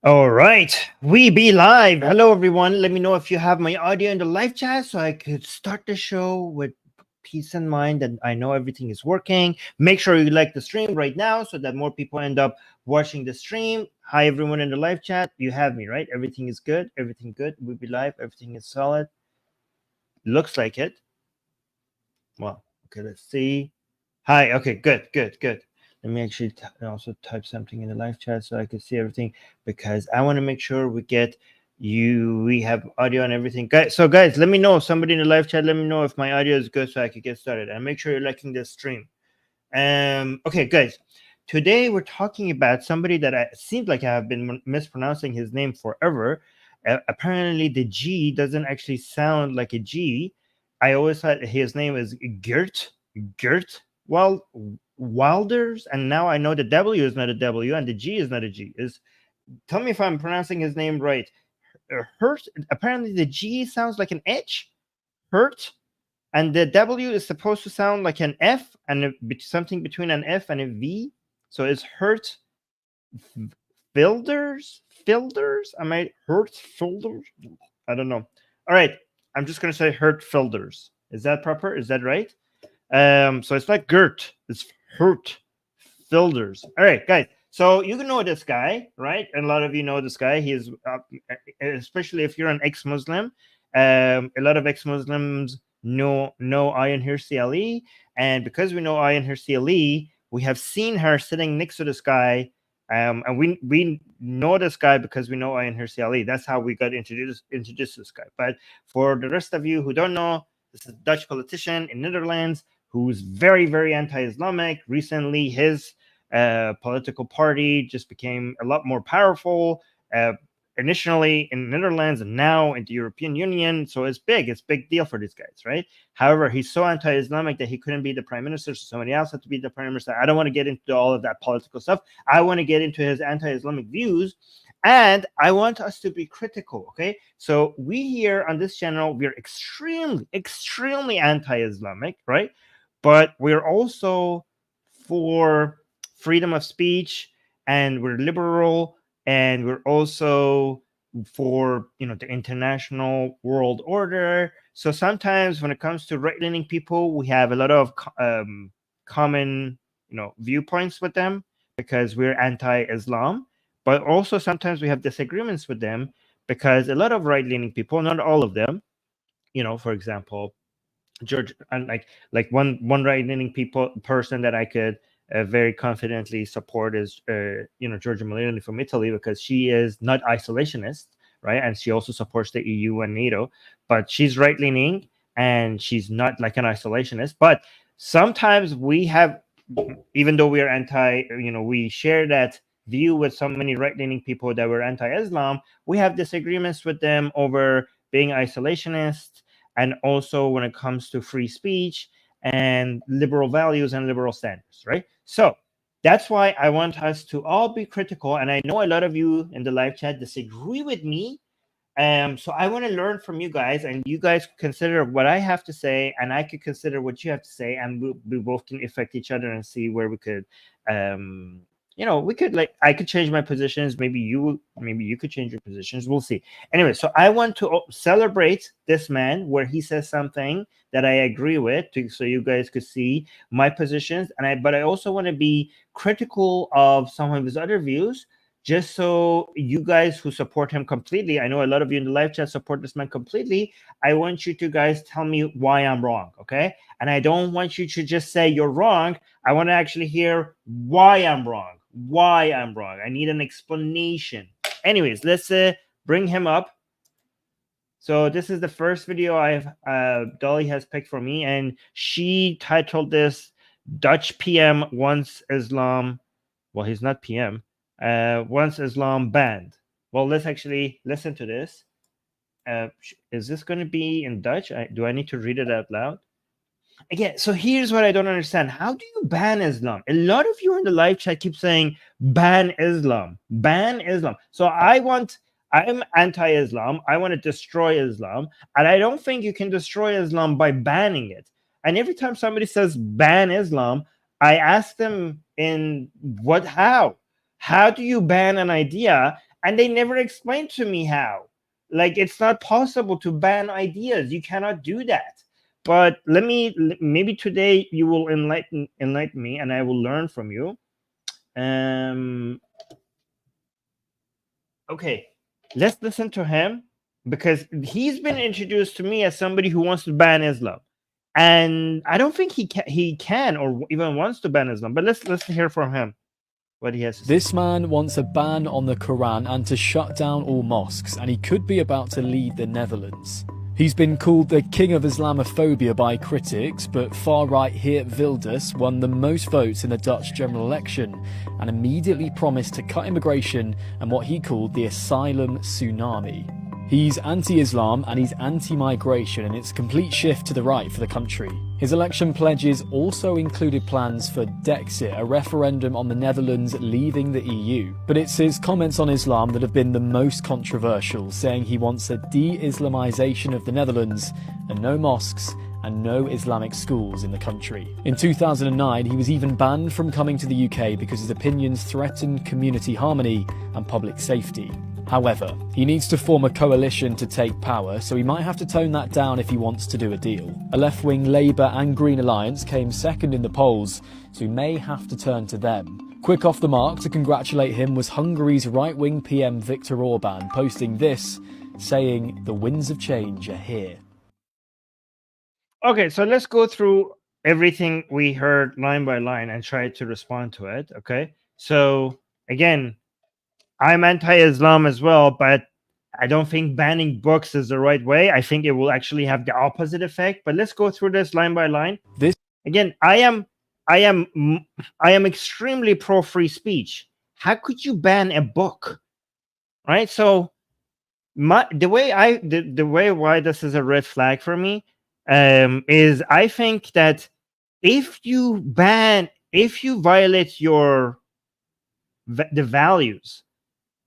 All right, we be live. Hello, everyone. Let me know if you have my audio in the live chat so I could start the show with peace in mind and I know everything is working. Make sure you like the stream right now so that more people end up watching the stream. Hi, everyone in the live chat. You have me, right? Everything is good. Everything good. We be live. Everything is solid. Looks like it. Well, okay, let's see. Hi. Okay, good, good, good. Let me actually also type something in the live chat so I can see everything because I want to make sure we get you. We have audio and everything, guys. So, guys, let me know. Somebody in the live chat, let me know if my audio is good so I could get started. And make sure you're liking this stream. Okay, guys. Today we're talking about somebody that I seems like I have been mispronouncing his name forever. Apparently, the G doesn't actually sound like a G. I always thought his name is Geert Wilders, and now I know the W is not a W and the G is not a G. Is Tell me if I'm pronouncing his name right. Hurt. Apparently, the G sounds like an H. Hurt, and the W is supposed to sound like an F and something between an F and a V. So it's Hurt Filders. Am I Hurt Filders? I don't know. All right, I'm just gonna say Hurt Filders. Is that proper? Is that right? So it's not Gert. It's Hurt Filders. All right, guys. So you can know this guy, right? And a lot of you know this guy. He is, especially if you're an ex-Muslim. A lot of ex-Muslims know Ayan Hirsi Ali, and because we know Ayan Hirsi Ali, we have seen her sitting next to this guy. And we know this guy because we know Ayan Hirsi Ali. That's how we got introduced to this guy. But for the rest of you who don't know, this is a Dutch politician in Netherlands who's very, very anti-Islamic. Recently, his political party just became a lot more powerful. Initially in the Netherlands and now in the European Union. So it's big. It's a big deal for these guys, right? However, he's so anti-Islamic that he couldn't be the prime minister, so somebody else had to be the prime minister. I don't want to get into all of that political stuff. I want to get into his anti-Islamic views. And I want us to be critical, okay? So we here on this channel, we're extremely, extremely anti-Islamic, right? But we're also for freedom of speech, and we're liberal, and we're also for the international world order. So sometimes when it comes to right-leaning people, we have a lot of common viewpoints with them because we're anti-Islam, but also sometimes we have disagreements with them because a lot of right-leaning people, not all of them, for example, George, and like one right-leaning person that I could very confidently support is Giorgia Meloni from Italy, because she is not isolationist, right? And she also supports the EU and NATO, but she's right-leaning and she's not like an isolationist. But sometimes we have, even though we are we share that view with so many right-leaning people that were anti-Islam, we have disagreements with them over being isolationist, and also when it comes to free speech and liberal values and liberal standards, right? So that's why I want us to all be critical. And I know a lot of you in the live chat disagree with me. So I want to learn from you guys, and you guys consider what I have to say, and I could consider what you have to say, and we both can affect each other and see where we could we could, like, I could change my positions, maybe you could change your positions, we'll see. Anyway, so I want to celebrate this man where he says something that I agree with, so you guys could see my positions, but I also want to be critical of some of his other views, just so you guys who support him completely, I know a lot of you in the live chat support this man completely, I want you to guys tell me why I'm wrong, okay? And I don't want you to just say you're wrong. I want to actually hear why I'm wrong. Why I'm wrong. I need an explanation. Anyways, let's bring him up. So this is the first video Dolly has picked for me, and she titled this "Dutch PM Wants Islam." Well, he's not PM. Wants Islam banned. Well, let's actually listen to this. Is this going to be in Dutch? Do I need to read it out loud? Again, so here's what I don't understand. How do you ban Islam? A lot of you in the live chat keep saying ban Islam, ban Islam. So I'm anti-Islam. I want to destroy Islam. And I don't think you can destroy Islam by banning it. And every time somebody says ban Islam, I ask them how? How do you ban an idea? and they never explained to me how. Like, it's not possible to ban ideas. You cannot do that. But maybe today you will enlighten me, and I will learn from you. Okay, let's listen to him, because he's been introduced to me as somebody who wants to ban Islam, and I don't think he can or even wants to ban Islam. But let's hear from him what he has to say. This man wants a ban on the Quran and to shut down all mosques, and he could be about to lead the Netherlands. He's been called the king of Islamophobia by critics, but far-right Geert Wilders won the most votes in the Dutch general election and immediately promised to cut immigration and what he called the asylum tsunami. He's anti-Islam and he's anti-migration, and it's a complete shift to the right for the country. His election pledges also included plans for Dexit, a referendum on the Netherlands leaving the EU. But it's his comments on Islam that have been the most controversial, saying he wants a de-Islamization of the Netherlands and no mosques and no Islamic schools in the country. In 2009, he was even banned from coming to the UK because his opinions threatened community harmony and public safety. However, he needs to form a coalition to take power, so he might have to tone that down if he wants to do a deal. A left-wing Labour and Green alliance came second in the polls, so he may have to turn to them. Quick off the mark to congratulate him was Hungary's right-wing PM Viktor Orban, posting this, saying, "The winds of change are here." Okay, so let's go through everything we heard line by line and try to respond to it. Okay, so again, I'm anti-Islam as well, but I don't think banning books is the right way. I think it will actually have the opposite effect. But let's go through this line by line. Again, I am extremely pro free speech. How could you ban a book? Right? So the way why this is a red flag for me is I think that if you violate the values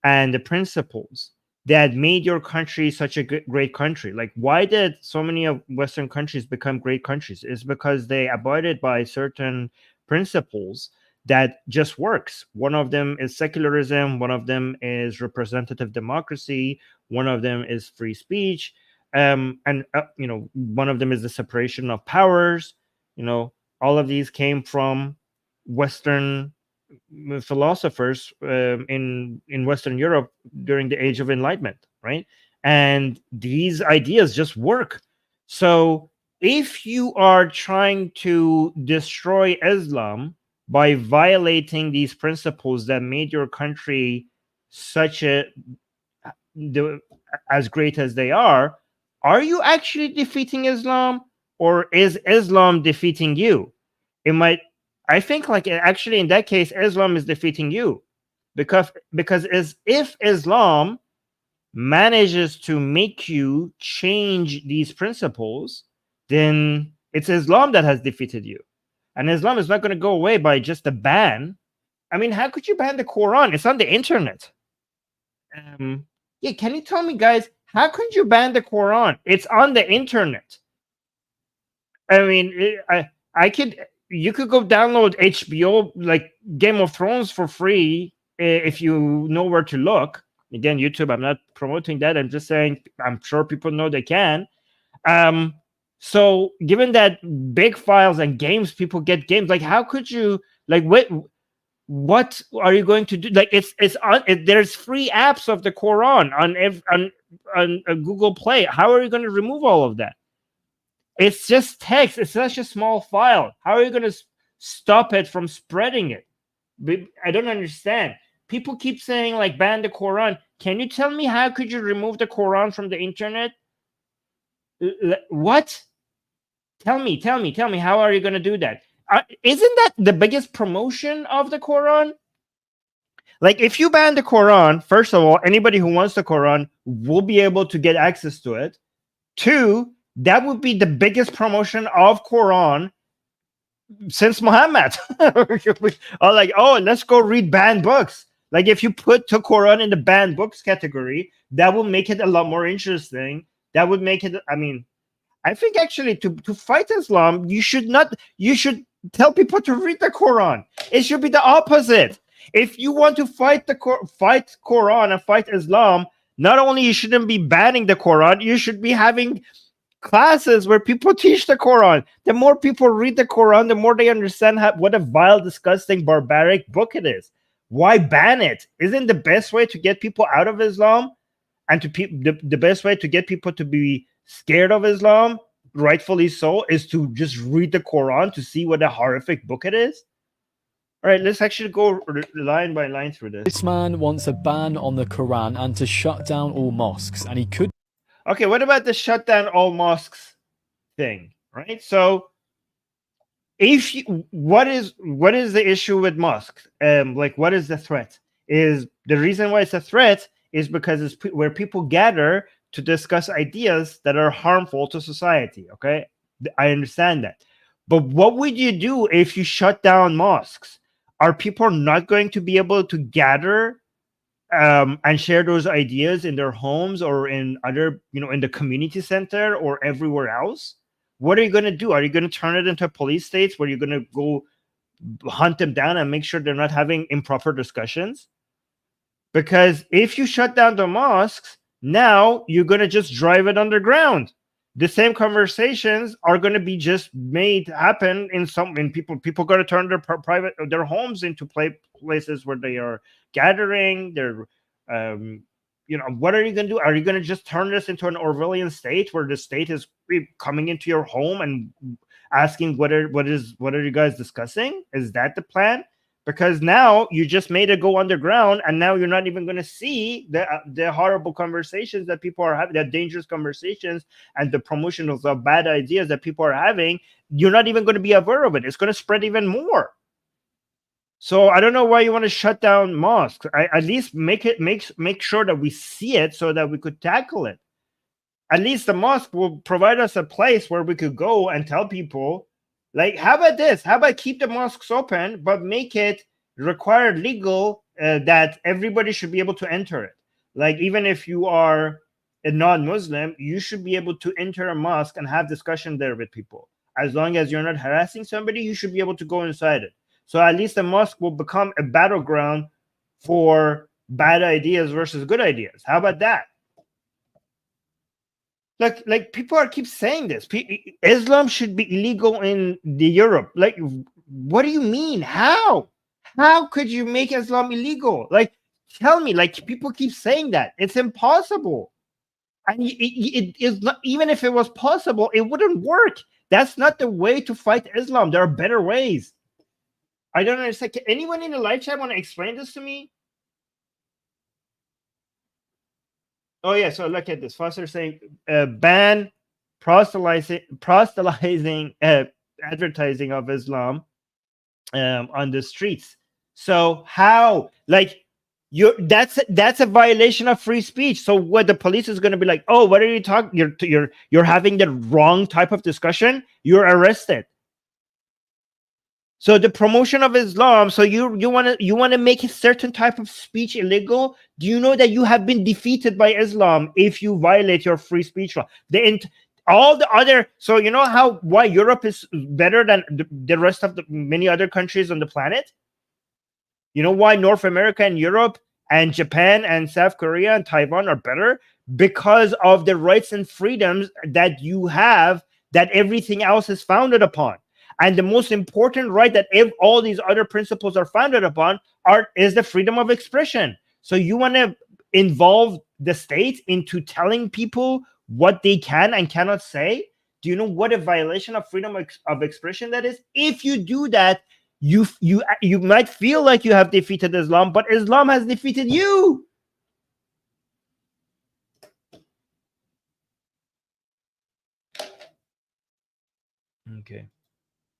and the principles that made your country such a great country. Like, why did so many of Western countries become great countries? It's because they abided by certain principles that just works. One of them is secularism. One of them is representative democracy. One of them is free speech. And one of them is the separation of powers. All of these came from Western philosophers in Western Europe during the Age of Enlightenment, right? And these ideas just work. So if you are trying to destroy Islam by violating these principles that made your country as great as they are you actually defeating Islam, or is Islam defeating you? I think, like, actually in that case, Islam is defeating you, because if Islam manages to make you change these principles, then it's Islam that has defeated you, and Islam is not going to go away by just a ban. I mean, how could you ban the Quran? It's on the internet. Yeah, can you tell me, guys, how could you ban the Quran? It's on the internet. I mean, you could go download HBO, like Game of Thrones, for free if you know where to look. Again, YouTube, I'm not promoting that. I'm just saying I'm sure people know they can. So given that big files and games, people get games, like, how could you, like, what are you going to do? Like, there's free apps of the Quran on Google Play. How are you going to remove all of that? It's just text. It's such a small file. How are you going to stop it from spreading it? I don't understand. People keep saying, like, ban the Quran. Can you tell me, how could you remove the Quran from the internet? What? Tell me. How are you going to do that? Isn't that the biggest promotion of the Quran? Like, if you ban the Quran, first of all, anybody who wants the Quran will be able to get access to it. 2, that would be the biggest promotion of Quran since Muhammad. Or like, oh, let's go read banned books. Like, if you put the Quran in the banned books category, that will make it a lot more interesting. That would make it, I mean, I think actually to fight Islam, you should tell people to read the Quran. It should be the opposite. If you want to fight fight Quran and fight Islam, not only you shouldn't be banning the Quran, you should be having classes where people teach the Quran. The more people read the Quran, the more they understand what a vile, disgusting, barbaric book it is. Why ban it? Isn't the best way to get people out of Islam and to the best way to get people to be scared of Islam, rightfully so, is to just read the Quran to see what a horrific book it is? All right, let's actually go line by line through this. This man wants a ban on the Quran and to shut down all mosques, and he could. Okay, what about the shut down all mosques thing? Right. So, if you, what is the issue with mosques? Like, what is the threat? Is the reason why it's a threat is because it's where people gather to discuss ideas that are harmful to society. Okay, I understand that, but what would you do if you shut down mosques? Are people not going to be able to gather and share those ideas in their homes or in other, in the community center or everywhere else? What are you going to do? Are you going to turn it into a police state where you're going to go hunt them down and make sure they're not having improper discussions? Because if you shut down the mosques, now you're going to just drive it underground. The same conversations are going to be just made happen in people got to turn their homes into places where they are gathering. They're what are you going to do? Are you going to just turn this into an Orwellian state where the state is coming into your home and asking what are you guys discussing? Is that the plan? Because now you just made it go underground, and now you're not even going to see the horrible conversations that people are having, the dangerous conversations and the promotion of the bad ideas that people are having. You're not even going to be aware of it. It's going to spread even more. So I don't know why you want to shut down mosques. At least make sure that we see it so that we could tackle it. At least the mosque will provide us a place where we could go and tell people, like, how about this? How about keep the mosques open, but make it required legal that everybody should be able to enter it? Like, even if you are a non-Muslim, you should be able to enter a mosque and have discussion there with people. As long as you're not harassing somebody, you should be able to go inside it. So at least the mosque will become a battleground for bad ideas versus good ideas. How about that? Like people keep saying this. Islam should be illegal in Europe. Like, what do you mean? How could you make Islam illegal? Like, tell me. Like, people keep saying that it's impossible, and it is not. Even if it was possible, it wouldn't work. That's not the way to fight Islam. There are better ways. I don't understand. Can anyone in the live chat want to explain this to me? Oh yeah, so look at this. Foster saying ban proselytizing advertising of Islam on the streets. So how, like, that's a violation of free speech. So what the police is going to be like? Oh, what are you talking? You're having the wrong type of discussion. You're arrested. So the promotion of Islam. So you want to make a certain type of speech illegal. Do you know that you have been defeated by Islam if you violate your free speech law? All the other. So you know why Europe is better than the rest of the many other countries on the planet? You know why North America and Europe and Japan and South Korea and Taiwan are better? Because of the rights and freedoms that you have that everything else is founded upon. And the most important right that all these other principles are founded upon is the freedom of expression. So you want to involve the state into telling people what they can and cannot say? Do you know what a violation of freedom of expression that is? If you do that, you might feel like you have defeated Islam, but Islam has defeated you. Okay.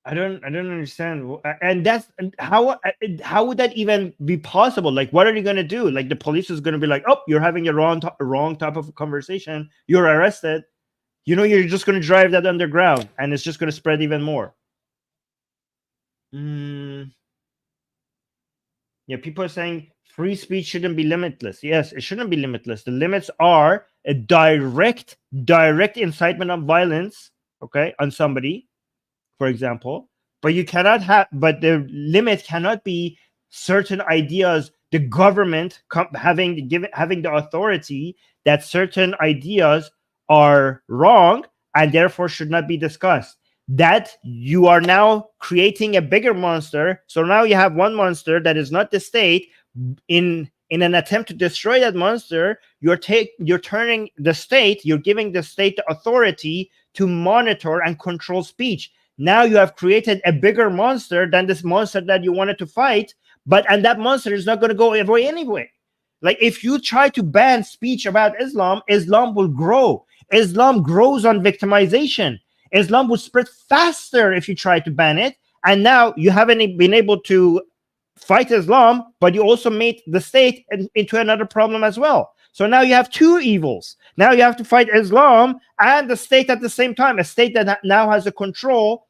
I don't understand, and that's how would that even be possible? Like, what are you going to do? Like, the police is going to be like, oh, you're having a wrong type of conversation, you're arrested. You're just going to drive that underground, and it's just going to spread even more. Yeah, people are saying free speech shouldn't be limitless. Yes, it shouldn't be limitless. The limits are a direct incitement of violence, okay, on somebody, for example, but the limit cannot be certain ideas, the government having the authority that certain ideas are wrong and therefore should not be discussed. That you are now creating a bigger monster. So now you have one monster that is not the state. In an attempt to destroy that monster, you're turning the state, you're giving the state the authority to monitor and control speech. Now you have created a bigger monster than this monster that you wanted to fight, and that monster is not going to go away anyway. Like, if you try to ban speech about Islam, Islam will grow. Islam grows on victimization. Islam will spread faster if you try to ban it. And now you haven't been able to fight Islam, but you also made the state into another problem as well. So now you have two evils. Now you have to fight Islam and the state at the same time, a state that now has a control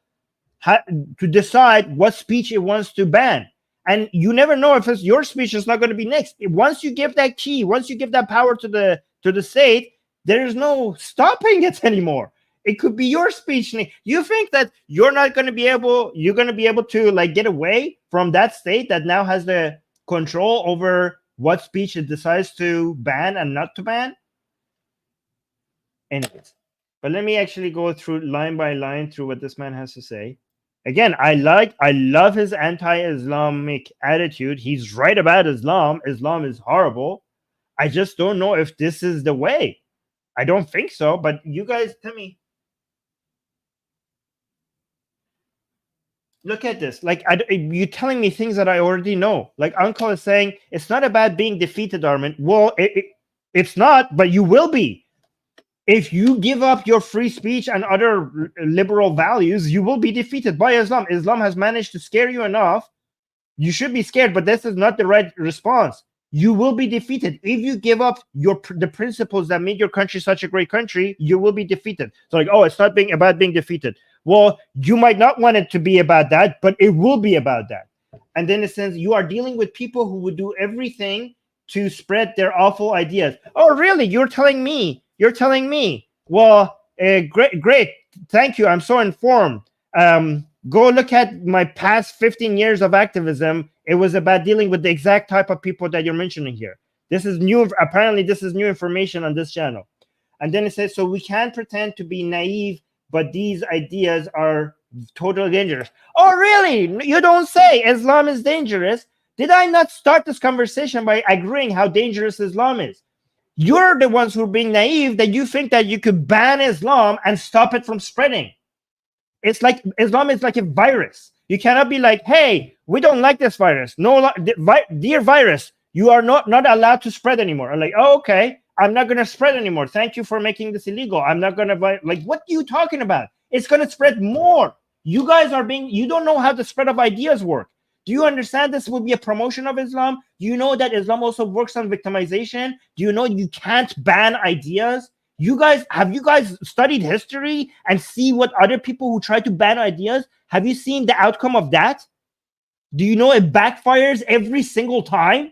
to decide what speech it wants to ban. And you never know if your speech is not going to be next. Once you give that key, once you give that power to the state, there is no stopping it anymore. It could be your speech. You think that you're going to be able to like get away from that state that now has the control over what speech it decides to ban and not to ban? Anyways, but let me actually go through line by line through what this man has to say. Again, I love his anti-Islamic attitude. He's right about Islam. Islam is horrible. I just don't know if this is the way. I don't think so, but you guys tell me. Look at this. Like, you're telling me things that I already know. Like, Uncle is saying, it's not about being defeated, Armin. Well, it's not, but you will be. If you give up your free speech and other liberal values, you will be defeated by Islam. Islam has managed to scare you enough. You should be scared, but this is not the right response. You will be defeated. If you give up the principles that made your country such a great country, you will be defeated. So like, oh, it's not about being defeated. Well, you might not want it to be about that, but it will be about that. And then it says you are dealing with people who would do everything to spread their awful ideas. Oh, really? You're telling me? Well, great. Thank you. I'm so informed. Go look at my past 15 years of activism. It was about dealing with the exact type of people that you're mentioning here. This is new. Apparently, this is new information on this channel. And then it says, so we can't pretend to be naive, but these ideas are totally dangerous. Oh, really? You don't say Islam is dangerous? Did I not start this conversation by agreeing how dangerous Islam is? You're the ones who are being naive that you think that you could ban Islam and stop it from spreading. It's like Islam is like a virus. You cannot be like, hey, we don't like this virus. No, dear virus, you are not allowed to spread anymore. I'm like, oh, okay, I'm not going to spread anymore. Thank you for making this illegal. I'm not going to like, what are you talking about? It's going to spread more. You guys you don't know how the spread of ideas work. Do you understand this would be a promotion of Islam? Do you know that Islam also works on victimization? Do you know you can't ban ideas? Have you guys studied history and see what other people who try to ban ideas? Have you seen the outcome of that? Do you know it backfires every single time?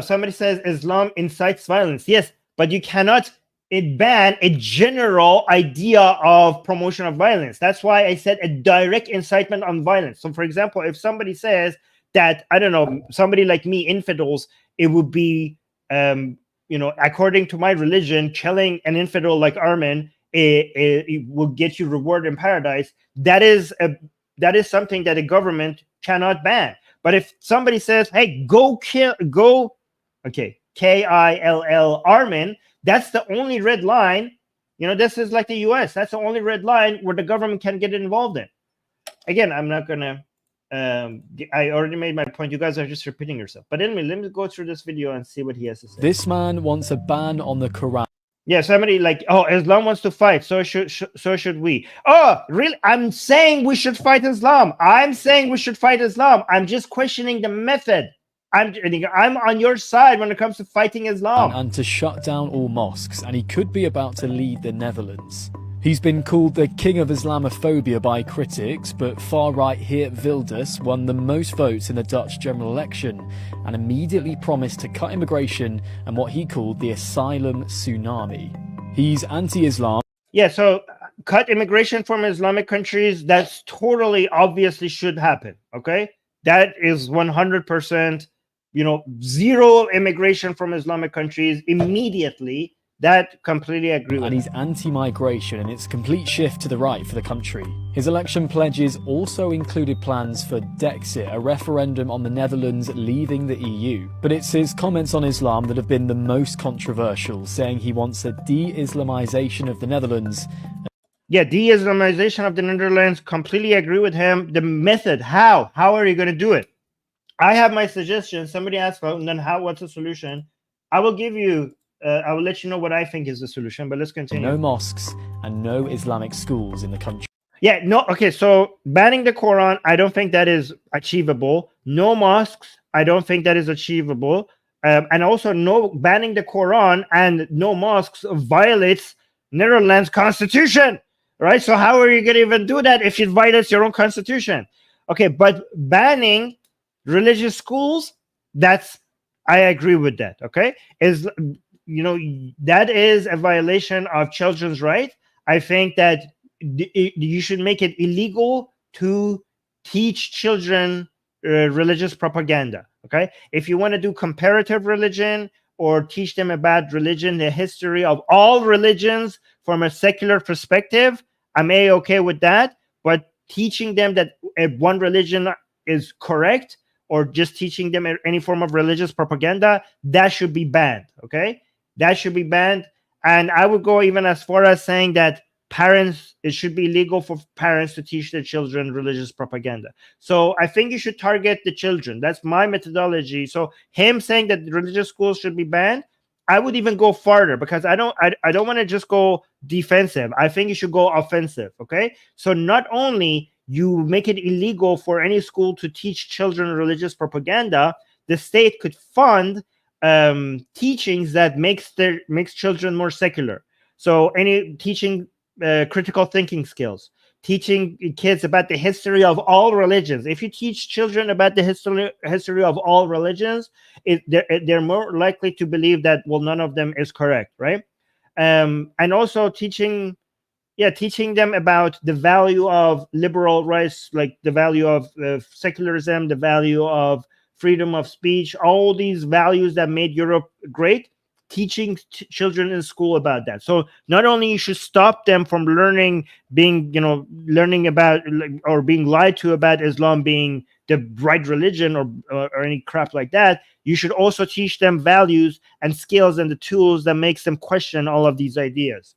Somebody says Islam incites violence. Yes, but you cannot ban a general idea of promotion of violence. That's why I said a direct incitement on violence. So, for example, if somebody says that, I don't know, somebody like me, infidels, it would be, according to my religion, killing an infidel like Armin, it will get you reward in paradise. That is something that a government cannot ban. But if somebody says, hey, kill Armin, that's the only red line. This is like the US. That's the only red line where the government can get involved in. Again, I'm not going to, I already made my point. You guys are just repeating yourself. But anyway, let me go through this video and see what he has to say. This man wants a ban on the Quran. Yeah, somebody like, oh, Islam wants to fight, so should we. Oh, really? I'm saying we should fight Islam. I'm just questioning the method. I'm on your side when it comes to fighting Islam. And to shut down all mosques, and he could be about to lead the Netherlands. He's been called the king of Islamophobia by critics, but far-right Geert Wilders won the most votes in the Dutch general election and immediately promised to cut immigration and what he called the asylum tsunami. He's anti-Islam. Yeah, so cut immigration from Islamic countries. That's totally obviously should happen. Okay, that is 100%. Zero immigration from Islamic countries immediately. That completely agree with. And he's anti-migration, and it's a complete shift to the right for the country. His election pledges also included plans for Dexit, a referendum on the Netherlands leaving the EU. But it's his comments on Islam that have been the most controversial, saying he wants a de-Islamization of the Netherlands. Yeah, de-Islamization of the Netherlands, completely agree with him. The method, how are you going to do it? I have my suggestion. Somebody asked, well, and then what's the solution? I will give you, I will let you know what I think is the solution, but let's continue. No mosques and no Islamic schools in the country. Yeah, no, okay, so banning the Quran, I don't think that is achievable. No mosques, I don't think that is achievable. And also banning the Quran and no mosques violates Netherlands constitution, right? So how are you going to even do that if it violates your own constitution? Okay, but banning religious schools, I agree with that, okay? That is a violation of children's rights. I think that you should make it illegal to teach children religious propaganda, okay? If you want to do comparative religion or teach them about religion, the history of all religions from a secular perspective, I'm okay with that. But teaching them that one religion is correct or just teaching them any form of religious propaganda, that should be banned, okay? That should be banned. And I would go even as far as saying that it should be illegal for parents to teach their children religious propaganda. So I think you should target the children. That's my methodology. So him saying that religious schools should be banned, I would even go farther because I don't want to just go defensive. I think you should go offensive, okay? So not only you make it illegal for any school to teach children religious propaganda, the state could fund teachings that makes children more secular. So any teaching critical thinking skills, teaching kids about the history of all religions. If you teach children about the history of all religions, they're more likely to believe that, well, none of them is correct, right? And also teaching them about the value of liberal rights, like the value of secularism, the value of freedom of speech, all these values that made Europe great. Teaching children in school about that. So not only you should stop them from learning about or being lied to about Islam being the right religion or any crap like that, you should also teach them values and skills and the tools that makes them question all of these ideas.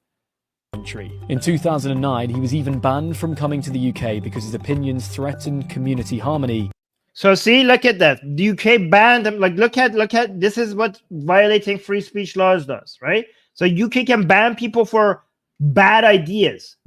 In 2009, he was even banned from coming to the UK because his opinions threatened community harmony. So see, look at that. The UK banned them. Like, look at this is what violating free speech laws does, right? So UK can ban people for bad ideas,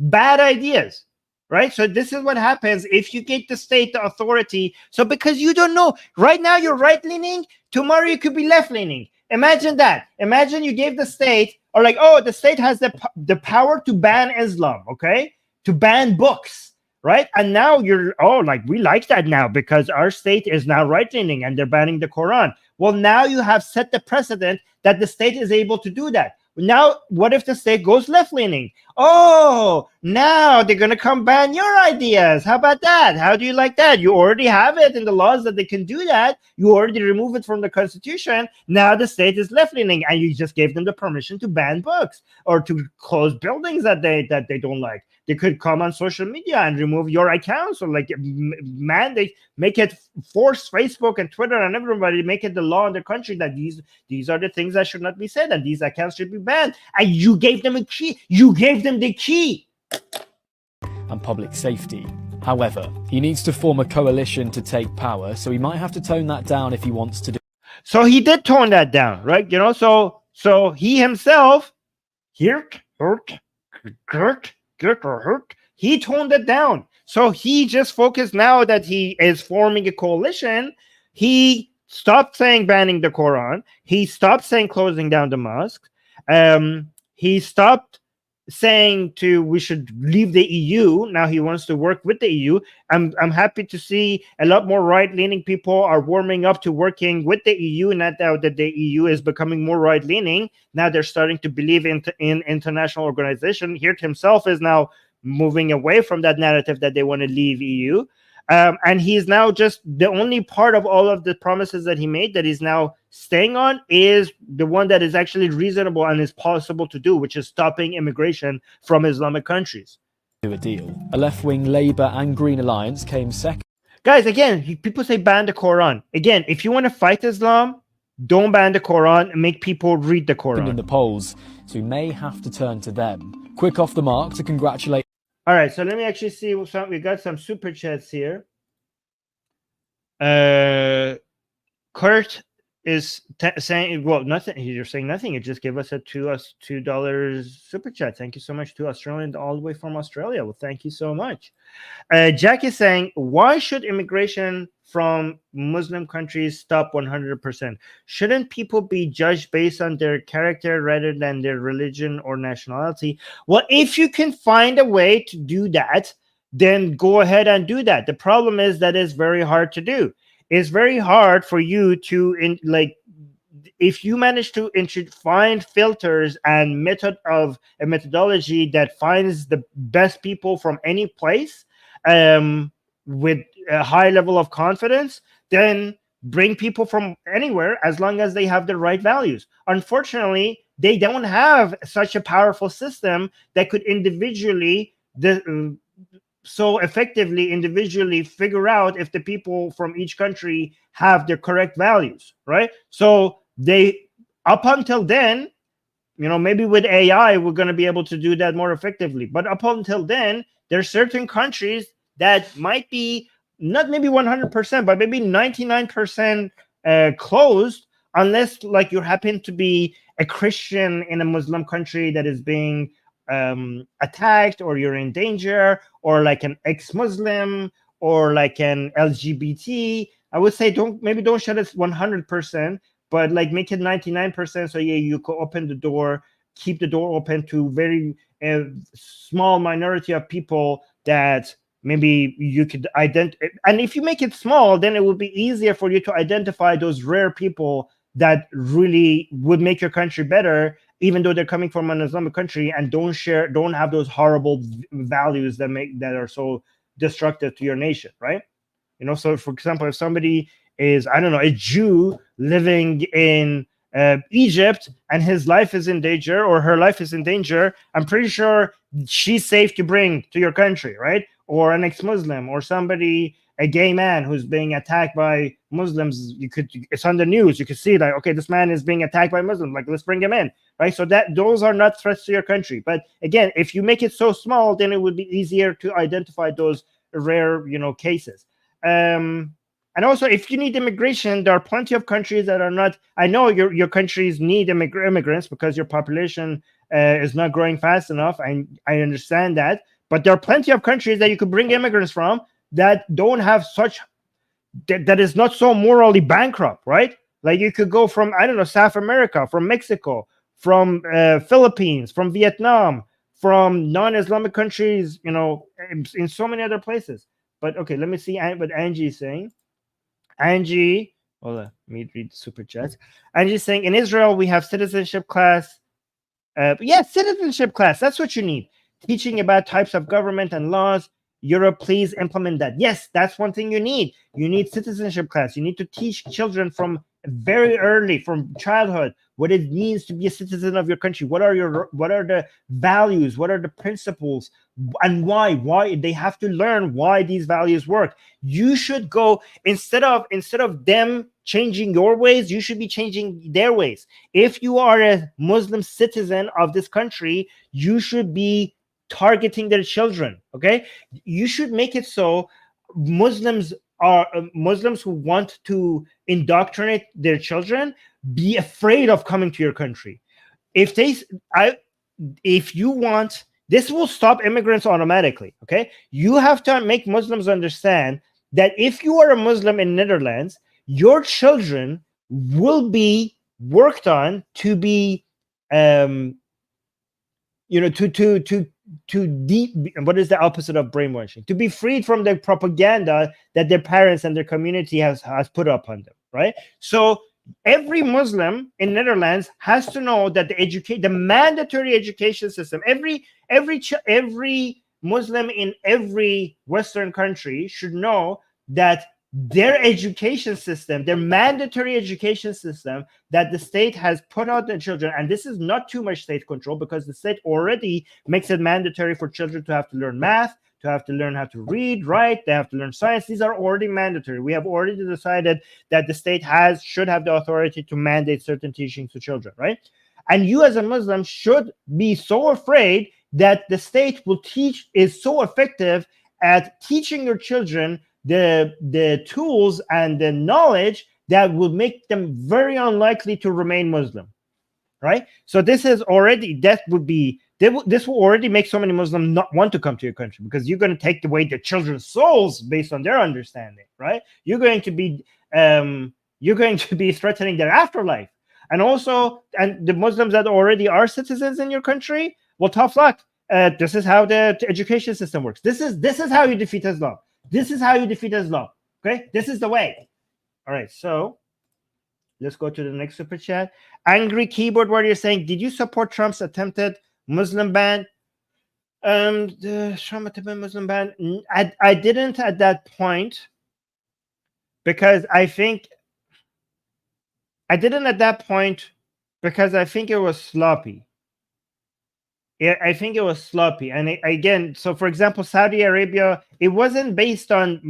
right? So this is what happens if you get the state, the authority. So because you don't know, right now you're right leaning, tomorrow you could be left leaning. Imagine that. Imagine you gave the state, or like, oh, the state has the power to ban Islam, okay? To ban books. Right. And now we like that now because our state is now right leaning and they're banning the Quran. Well, now you have set the precedent that the state is able to do that. Now, what if the state goes left leaning? Oh, now they're going to come ban your ideas. How about that? How do you like that? You already have it in the laws that they can do that. You already remove it from the constitution. Now the state is left leaning and you just gave them the permission to ban books or to close buildings that they don't like. They could come on social media and remove your accounts or like mandate, make it force Facebook and Twitter and everybody make it the law in the country that these are the things that should not be said and these accounts should be banned. And you gave them a key. You gave them the key. And public safety. However, he needs to form a coalition to take power, so he might have to tone that down if he wants to do. So he did tone that down, right? So he himself, Geert, he toned it down. So he just focused now that he is forming a coalition. He stopped saying banning the Quran. He stopped saying closing down the mosques. He stopped saying we should leave the EU. Now he wants to work with the EU. I'm happy to see a lot more right-leaning people are warming up to working with the EU. Not that the EU is becoming more right-leaning. Now they're starting to believe in international organization. Geert himself is now moving away from that narrative that they want to leave EU. And he's now just the only part of all of the promises that he made that he's now staying on is the one that is actually reasonable and is possible to do, which is stopping immigration from Islamic countries. A deal. A left-wing Labour and Green Alliance came second. Guys, again, people say ban the Quran. Again, if you want to fight Islam, don't ban the Quran and make people read the Quran. In the polls, so we may have to turn to them. Quick off the mark to congratulate. All right, so let me actually see. We got some super chats here. Kurt is saying, well, nothing. You're saying nothing. You just give us a $2 super chat. Thank you so much to Australian all the way from Australia. Well, thank you so much. Jack is saying, why should immigration from Muslim countries stop 100%? Shouldn't people be judged based on their character rather than their religion or nationality? Well, if you can find a way to do that, then go ahead and do that. The problem is that it's very hard to do. It's very hard for you to if you manage to find filters and methodology that finds the best people from any place with a high level of confidence, then bring people from anywhere as long as they have the right values. Unfortunately, they don't have such a powerful system that could individually so effectively individually figure out if the people from each country have the correct values, right? So they, up until then, maybe with AI, we're going to be able to do that more effectively. But up until then, there are certain countries that might be not maybe 100%, but maybe 99% closed, unless like you happen to be a Christian in a Muslim country that is being attacked, or you're in danger, or like an ex-Muslim, or like an LGBT. I would say don't shut it 100%, but like make it 99%. So yeah, you could open the door, keep the door open to very small minority of people that maybe you could identify. And if you make it small, then it would be easier for you to identify those rare people that really would make your country better, even though they're coming from an Islamic country and don't have those horrible values that are so destructive to your nation, right? So for example, if somebody is, I don't know, a Jew living in Egypt and his life is in danger, or her life is in danger, I'm pretty sure she's safe to bring to your country, right? Or an ex-Muslim, or somebody, a gay man who's being attacked by Muslims. It's on the news. You could see like, okay, this man is being attacked by Muslims. Like, let's bring him in, right? So that those are not threats to your country. But again, if you make it so small, then it would be easier to identify those rare, cases. And also, if you need immigration, there are plenty of countries that are not. I know your countries need immigrants because your population is not growing fast enough. I understand that, but there are plenty of countries that you could bring immigrants from that don't have that is not so morally bankrupt, right? Like you could go from, I don't know, South America, from Mexico, from Philippines, from Vietnam, from non-Islamic countries, in so many other places. But okay, let me see what Angie is saying. Angie, hold on, let me read the super chats. Angie's saying, in Israel, we have citizenship class. Citizenship class. That's what you need. Teaching about types of government and laws. Europe, please implement that. Yes, that's one thing you need. You need citizenship class. You need to teach children from very early, from childhood, what it means to be a citizen of your country. What are the values? What are the principles? And why they have to learn why these values work. You should go, instead of them changing your ways, you should be changing their ways. If you are a Muslim citizen of this country, you should be targeting their children. Okay, you should make it so Muslims who want to indoctrinate their children be afraid of coming to your country. If you want, this will stop immigrants automatically. Okay, you have to make Muslims understand that if you are a Muslim in Netherlands, your children will be worked on to be what is the opposite of brainwashing? To be freed from the propaganda that their parents and their community has put upon them, right? So every Muslim in Netherlands has to know that the mandatory education system, every Muslim in every Western country should know that their education system, their mandatory education system that the state has put on the children, and this is not too much state control because the state already makes it mandatory for children to have to learn math, to have to learn how to read, write, they have to learn science. These are already mandatory. We have already decided that the state should have the authority to mandate certain teachings to children, right? And you as a Muslim should be so afraid that the state is so effective at teaching your children the tools and the knowledge that will make them very unlikely to remain Muslim, right? So this will already make so many Muslims not want to come to your country because you're going to take away their children's souls based on their understanding, right? You're going to be threatening their afterlife. And the Muslims that already are citizens in your country, well, tough luck. This is how the education system works. This is how you defeat Islam. This is how you defeat Islam. Okay, this is the way. All right, so let's go to the next super chat. Angry Keyboard Warrior saying, "Did you support Trump's attempted Muslim ban?" The Trump attempted Muslim ban. I didn't at that point because I think it was sloppy. Yeah, I think it was sloppy. And again, so for example, Saudi Arabia, it wasn't based on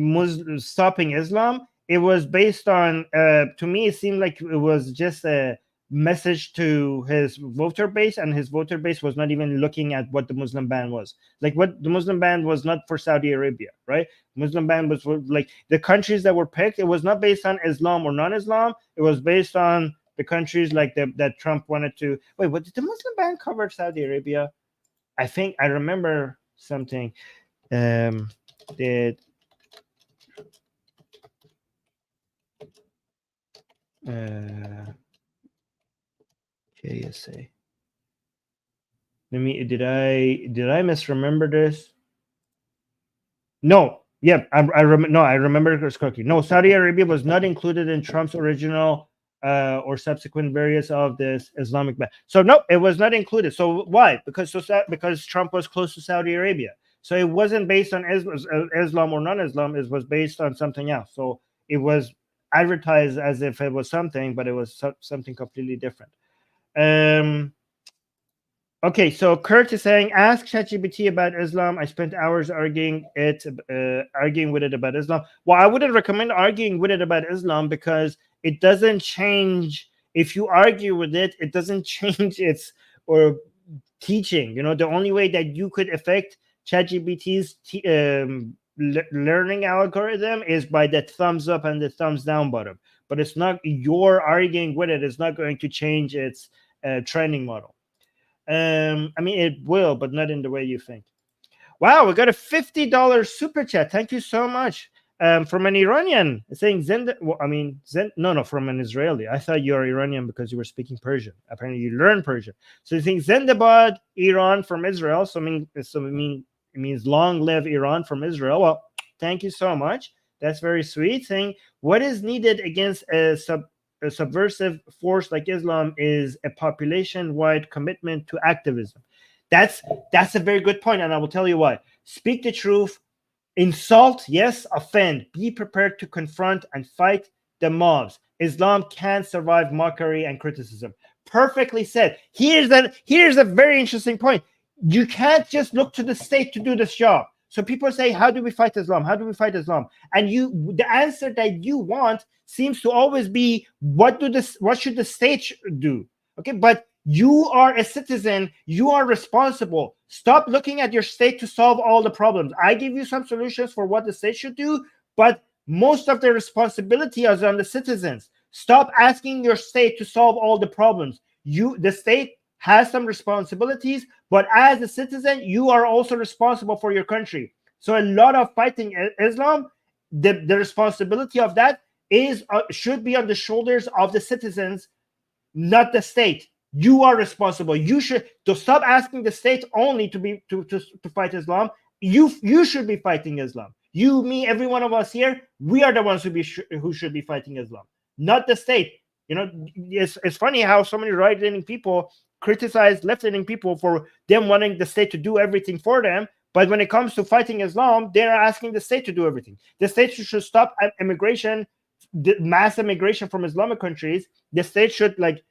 stopping Islam. It was based on, to me, it seemed like it was just a message to his voter base, and his voter base was not even looking at what the Muslim ban was. Like, what the Muslim ban was not for Saudi Arabia, right? Muslim ban was for, like, the countries that were picked. It was not based on Islam or non-Islam. It was based on the countries like that Trump wanted to. Wait, what did the Muslim ban cover Saudi Arabia? I think I remember something. Did KSA? Did I misremember this? No. Yeah, I remember it correctly. No, Saudi Arabia was not included in Trump's original or subsequent variants of this Islamic ban. So no, it was not included. So why? Because Trump was close to Saudi Arabia. So it wasn't based on Islam or non-Islam. It was based on something else. So it was advertised as if it was something, but it was something completely different. Okay, so Kurt is saying, ask ChatGPT about Islam. I spent hours arguing with it about Islam. Well, I wouldn't recommend arguing with it about Islam because it doesn't change. If you argue with it, it doesn't change its teaching. The only way that you could affect ChatGPT's learning algorithm is by the thumbs up and the thumbs down button. But it's not your arguing with it. It's not going to change its training model. I mean, it will, but not in the way you think. Wow, we got a $50 super chat. Thank you so much. From an Iranian saying from an Israeli. I thought you were Iranian because you were speaking Persian. Apparently, you learned Persian. So you think Zindabad, Iran from Israel. It means long live Iran from Israel. Well, thank you so much. That's very sweet. Saying what is needed against a subversive force like Islam is a population-wide commitment to activism. That's a very good point, and I will tell you why. Speak the truth. Insult, yes. Offend. Be prepared to confront and fight the mobs. Islam can't survive mockery and criticism. Perfectly said. Here's a very interesting point. You can't just look to the state to do this job. So people say, how do we fight Islam? How do we fight Islam? And the answer that you want seems to always be, what should the state do? Okay, but you are a citizen. You are responsible. Stop looking at your state to solve all the problems. I give you some solutions for what the state should do, but most of the responsibility is on the citizens. Stop asking your state to solve all the problems. The state has some responsibilities, but as a citizen, you are also responsible for your country. So a lot of fighting Islam, the responsibility of that should be on the shoulders of the citizens, not the state. You are responsible. You should to stop asking the state only to fight Islam. You should be fighting Islam. You, me, every one of us here, we are the ones who should be fighting Islam, not the state. You know, it's funny how so many right-leaning people criticize left-leaning people for them wanting the state to do everything for them. But when it comes to fighting Islam, they're asking the state to do everything. The state should stop immigration, mass immigration from Islamic countries. The state should, like,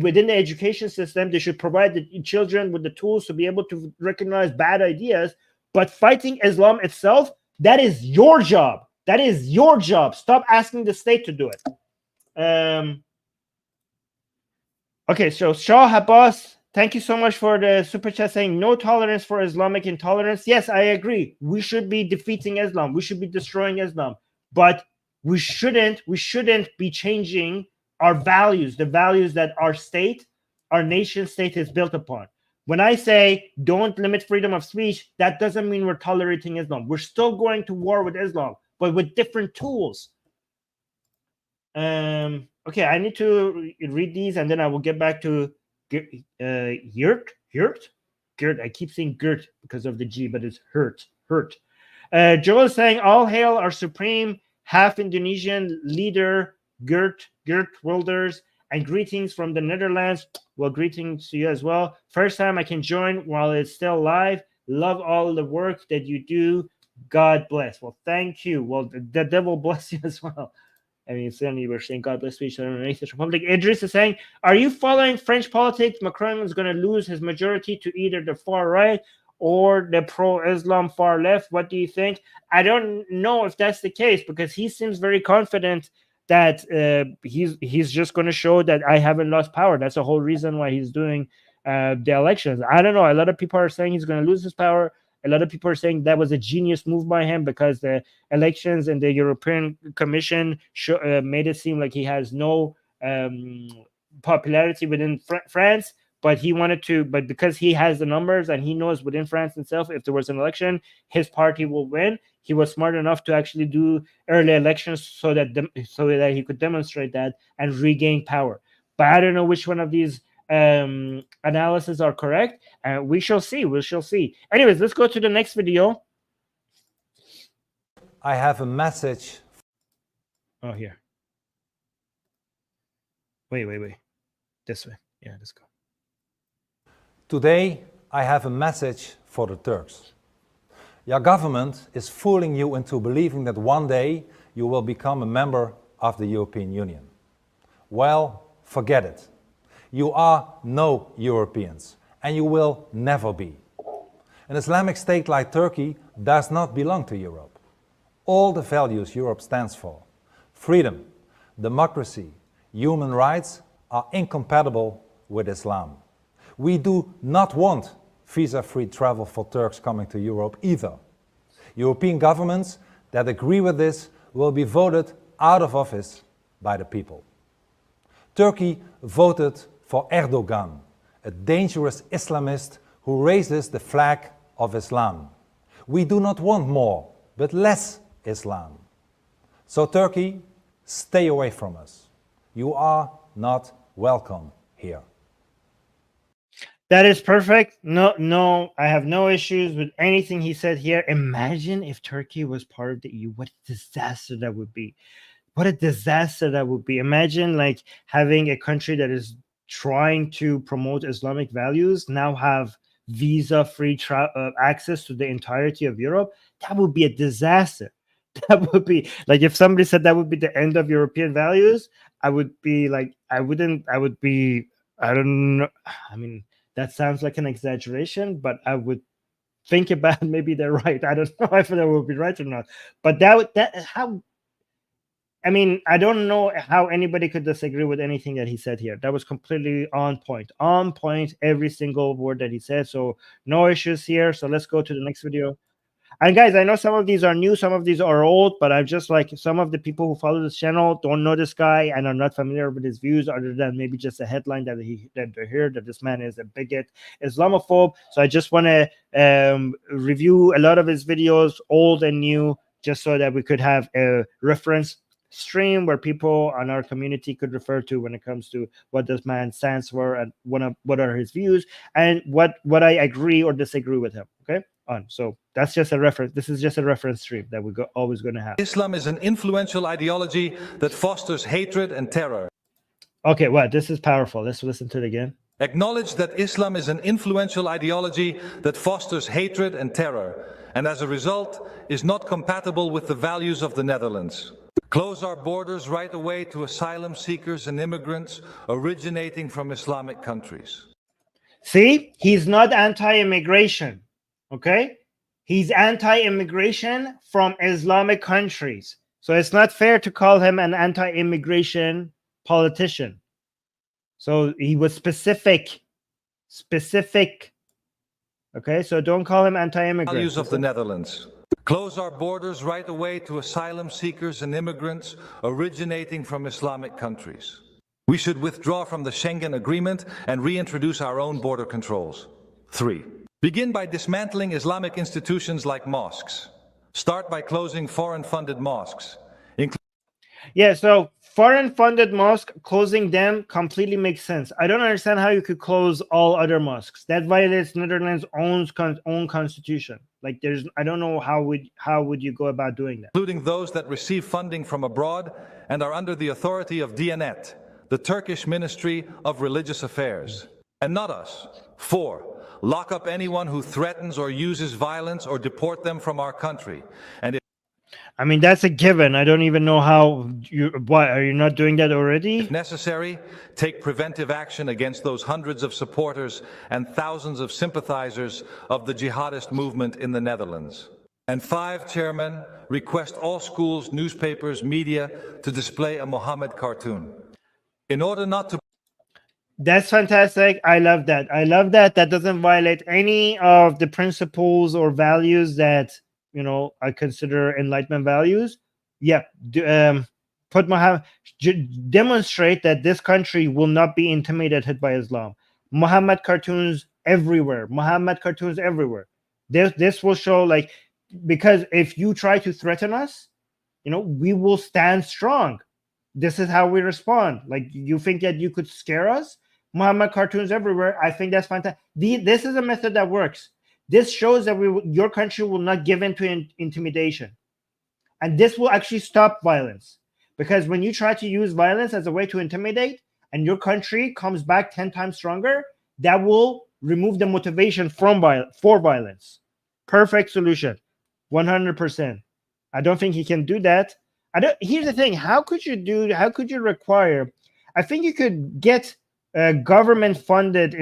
within the education system, they should provide the children with the tools to be able to recognize bad ideas. But fighting Islam itself, that is your job. That is your job. Stop asking the state to do it. Okay, so Shah Abbas, thank you so much for the super chat saying no tolerance for Islamic intolerance. Yes, I agree. We should be defeating Islam. We should be destroying Islam. But we shouldn't be changing our values, the values that our state, our nation state is built upon. When I say don't limit freedom of speech, that doesn't mean we're tolerating Islam. We're still going to war with Islam, but with different tools. Okay, I need to read these and then I will get back to Geert. I keep saying Geert because of the G, but it's Hurt. Joel is saying, all hail our supreme half Indonesian leader, Geert Wilders, and greetings from the Netherlands. Well, greetings to you as well. First time I can join while it's still live. Love all the work that you do. God bless. Well, thank you. Well, the devil bless you as well. I mean, certainly we're saying God bless speech in the Atheist Republic. Idris is saying, are you following French politics? Macron is going to lose his majority to either the far right or the pro-Islam far left. What do you think? I don't know if that's the case because he seems very confident that he's just going to show that I haven't lost power. That's the whole reason why he's doing the elections. I don't know. A lot of people are saying he's going to lose his power. A lot of people are saying that was a genius move by him because the elections and the European Commission made it seem like he has no popularity within France. But he wanted to, but because he has the numbers and he knows within France itself, if there was an election, his party will win. He was smart enough to actually do early elections so that he could demonstrate that and regain power. But I don't know which one of these analyses are correct. We shall see. We shall see. Anyways, let's go to the next video. I have a message. Oh, here. Wait. This way. Yeah, let's go. Today, I have a message for the Turks. Your government is fooling you into believing that one day you will become a member of the European Union. Well, forget it. You are no Europeans, and you will never be. An Islamic state like Turkey does not belong to Europe. All the values Europe stands for, freedom, democracy, human rights, are incompatible with Islam. We do not want visa-free travel for Turks coming to Europe either. European governments that agree with this will be voted out of office by the people. Turkey voted for Erdogan, a dangerous Islamist who raises the flag of Islam. We do not want more, but less Islam. So Turkey, stay away from us. You are not welcome here. That is perfect. No, I have no issues with anything he said here. Imagine if Turkey was part of the EU. What a disaster that would be. What a disaster that would be. Imagine like having a country that is trying to promote Islamic values now have visa-free access to the entirety of Europe. That would be a disaster. That would be like if somebody said that would be the end of European values, I would be like, I don't know. I mean, that sounds like an exaggeration, but I would think about maybe they're right. I don't know if they will be right or not. But I don't know how anybody could disagree with anything that he said here. That was completely on point, every single word that he said. So no issues here. So let's go to the next video. And guys, I know some of these are new, some of these are old, but I'm just like, some of the people who follow this channel don't know this guy and are not familiar with his views other than maybe just a headline that they hear that this man is a bigot, Islamophobe. So I just want to review a lot of his videos, old and new, just so that we could have a reference stream where people on our community could refer to when it comes to what this man stands for and what are his views and what I agree or disagree with him. Okay, so that's just a reference. This is just a reference stream that we're always going to have. Islam is an influential ideology that fosters hatred and terror. Okay, well, this is powerful. Let's listen to it again. Acknowledge that Islam is an influential ideology that fosters hatred and terror, and as a result is not compatible with the values of the Netherlands. Close our borders right away to asylum seekers and immigrants originating from Islamic countries. See, he's not anti-immigration, okay? He's anti-immigration from Islamic countries. So it's not fair to call him an anti-immigration politician. So he was specific. Okay, so don't call him anti-immigrant. Values of the Netherlands. Close our borders right away to asylum seekers and immigrants originating from Islamic countries. We should withdraw from the Schengen Agreement and reintroduce our own border controls. 3. Begin by dismantling Islamic institutions like mosques. Start by closing foreign-funded mosques. Yeah, so foreign-funded mosque, closing them completely makes sense. I don't understand how you could close all other mosques. That violates Netherlands' own constitution. Like, I don't know how would you go about doing that. Including those that receive funding from abroad and are under the authority of Diyanet, the Turkish Ministry of Religious Affairs, and not us. 4. Lock up anyone who threatens or uses violence or deport them from our country. And I mean, that's a given. I don't even know how why are you not doing that already? if necessary, take preventive action against those hundreds of supporters and thousands of sympathizers of the jihadist movement in the Netherlands. And 5, Chairman, request all schools, newspapers, media to display a Muhammad cartoon. In order not to... That's fantastic. I love that. I love that. That doesn't violate any of the principles or values that, you know, I consider Enlightenment values. Yeah, put Muhammad, demonstrate that this country will not be intimidated by Islam. Muhammad cartoons everywhere. Muhammad cartoons everywhere. This will show, like, because if you try to threaten us, you know, we will stand strong. This is how we respond. Like, you think that you could scare us? Muhammad cartoons everywhere. I think that's fantastic. This is a method that works. This shows that your country will not give in to intimidation. And this will actually stop violence. Because when you try to use violence as a way to intimidate, and your country comes back 10 times stronger, that will remove the motivation for violence. Perfect solution. 100%. I don't think he can do that. Here's the thing. How could you require? I think you could get government-funded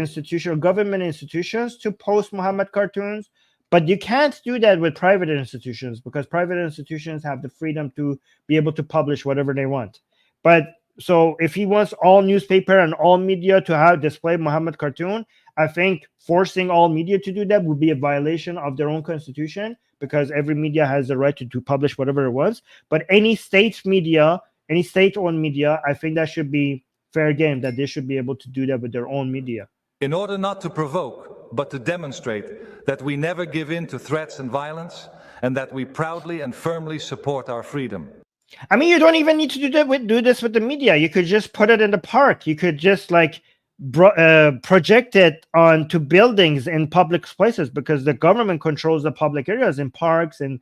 government institutions to post Muhammad cartoons, but you can't do that with private institutions because private institutions have the freedom to be able to publish whatever they want. But so if he wants all newspaper and all media to have display Muhammad cartoon, I think forcing all media to do that would be a violation of their own constitution because every media has the right to publish whatever it wants. But any state media, any state-owned media, I think that should be fair game, that they should be able to do that with their own media. In order not to provoke, but to demonstrate that we never give in to threats and violence, and that we proudly and firmly support our freedom. I mean, you don't even need to do this with the media. You could just put it in the park. You could just like project it onto buildings in public places because the government controls the public areas in parks and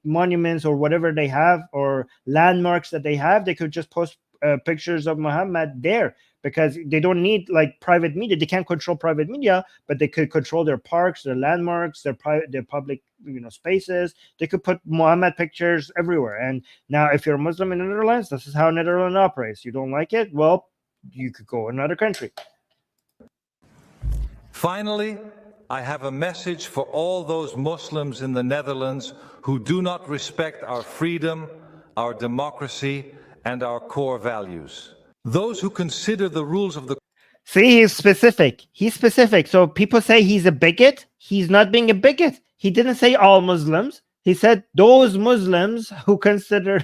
monuments or whatever they have or landmarks that they have. They could just post pictures of Muhammad there because they don't need like private media. They can't control private media, but they could control their parks, their landmarks, their public spaces. They could put Muhammad pictures everywhere. And now if you're a Muslim in the Netherlands, this is how Netherlands operates. You don't like it? Well, you could go another country. Finally, I have a message for all those Muslims in the Netherlands who do not respect our freedom, our democracy, and our core values. Those who consider the rules of the... See, he's specific. He's specific. So people say he's a bigot. He's not being a bigot. He didn't say all Muslims. He said those Muslims who consider,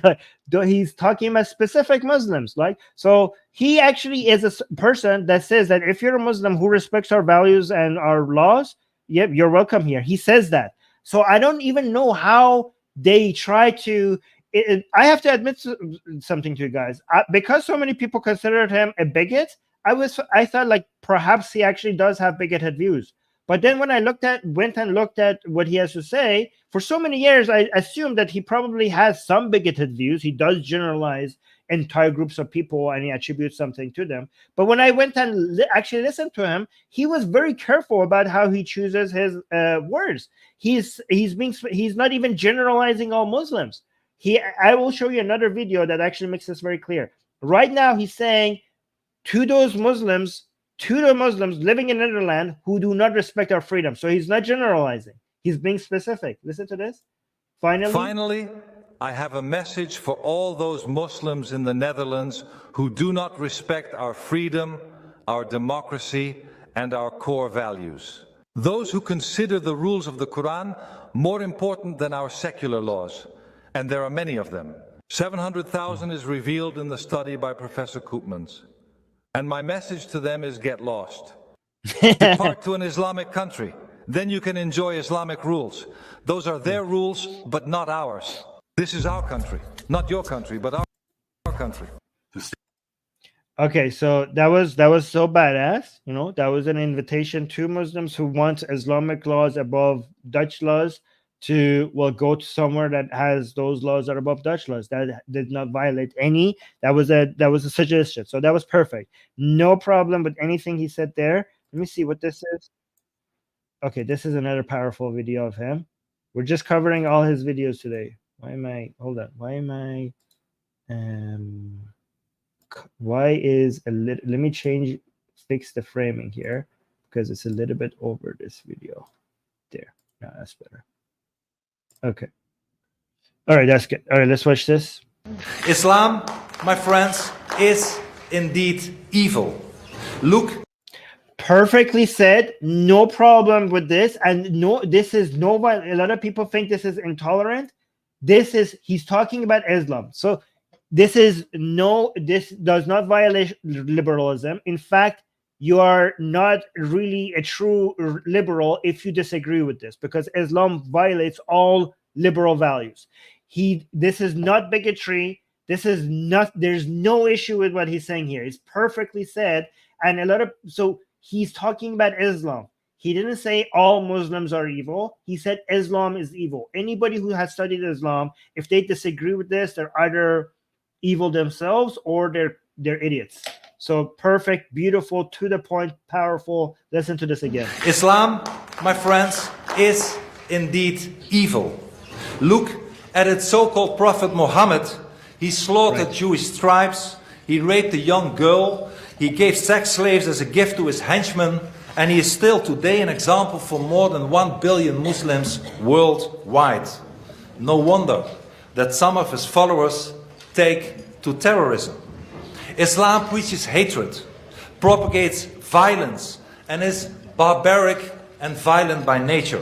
he's talking about specific Muslims. Like, so he actually is a person that says that if you're a Muslim who respects our values and our laws, yep, you're welcome here. He says that. So I don't even know how they try to I have to admit something to you guys. Because so many people considered him a bigot, I thought like perhaps he actually does have bigoted views. But then when I went and looked at what he has to say, for so many years, I assumed that he probably has some bigoted views. He does generalize entire groups of people and he attributes something to them. But when I went and actually listened to him, he was very careful about how he chooses his words. He's not even generalizing all Muslims. I will show you another video that actually makes this very clear. Right now, he's saying to the Muslims living in Netherlands who do not respect our freedom. So he's not generalizing. He's being specific. Listen to this. Finally, I have a message for all those Muslims in the Netherlands who do not respect our freedom, our democracy, and our core values. Those who consider the rules of the Quran more important than our secular laws. And there are many of them. 700,000 is revealed in the study by Professor Koopmans. And my message to them is get lost. Depart to an Islamic country. Then you can enjoy Islamic rules. Those are their rules, but not ours. This is our country. Not your country, but our country. Okay, so that was so badass. You know, that was an invitation to Muslims who want Islamic laws above Dutch laws to go to somewhere that has those laws that are above Dutch laws that did not violate any. That was a suggestion. So that was perfect. No problem with anything he said there. Let me see what this is. Okay, this is another powerful video of him. We're just covering all his videos today. Hold on. Let me fix the framing here because it's a little bit over this video. There. No, that's better. Okay. All right, that's good. All right, let's watch this. Islam, my friends, is indeed evil. Look. Perfectly said. No problem with this. And this is no. A lot of people think this is intolerant. He's talking about Islam. So this does not violate liberalism. In fact, you are not really a true liberal if you disagree with this, because Islam violates all liberal values. This is not bigotry. There's no issue with what he's saying here. It's perfectly said. And so he's talking about Islam. He didn't say all Muslims are evil. He said Islam is evil. Anybody who has studied Islam, if they disagree with this, they're either evil themselves or they're idiots. So perfect, beautiful, to the point, powerful. Listen to this again. Islam, my friends, is indeed evil. Look at its so-called prophet Muhammad. He slaughtered Jewish tribes. He raped a young girl. He gave sex slaves as a gift to his henchmen. And he is still today an example for more than 1 billion Muslims worldwide. No wonder that some of his followers take to terrorism. Islam preaches hatred, propagates violence, and is barbaric and violent by nature.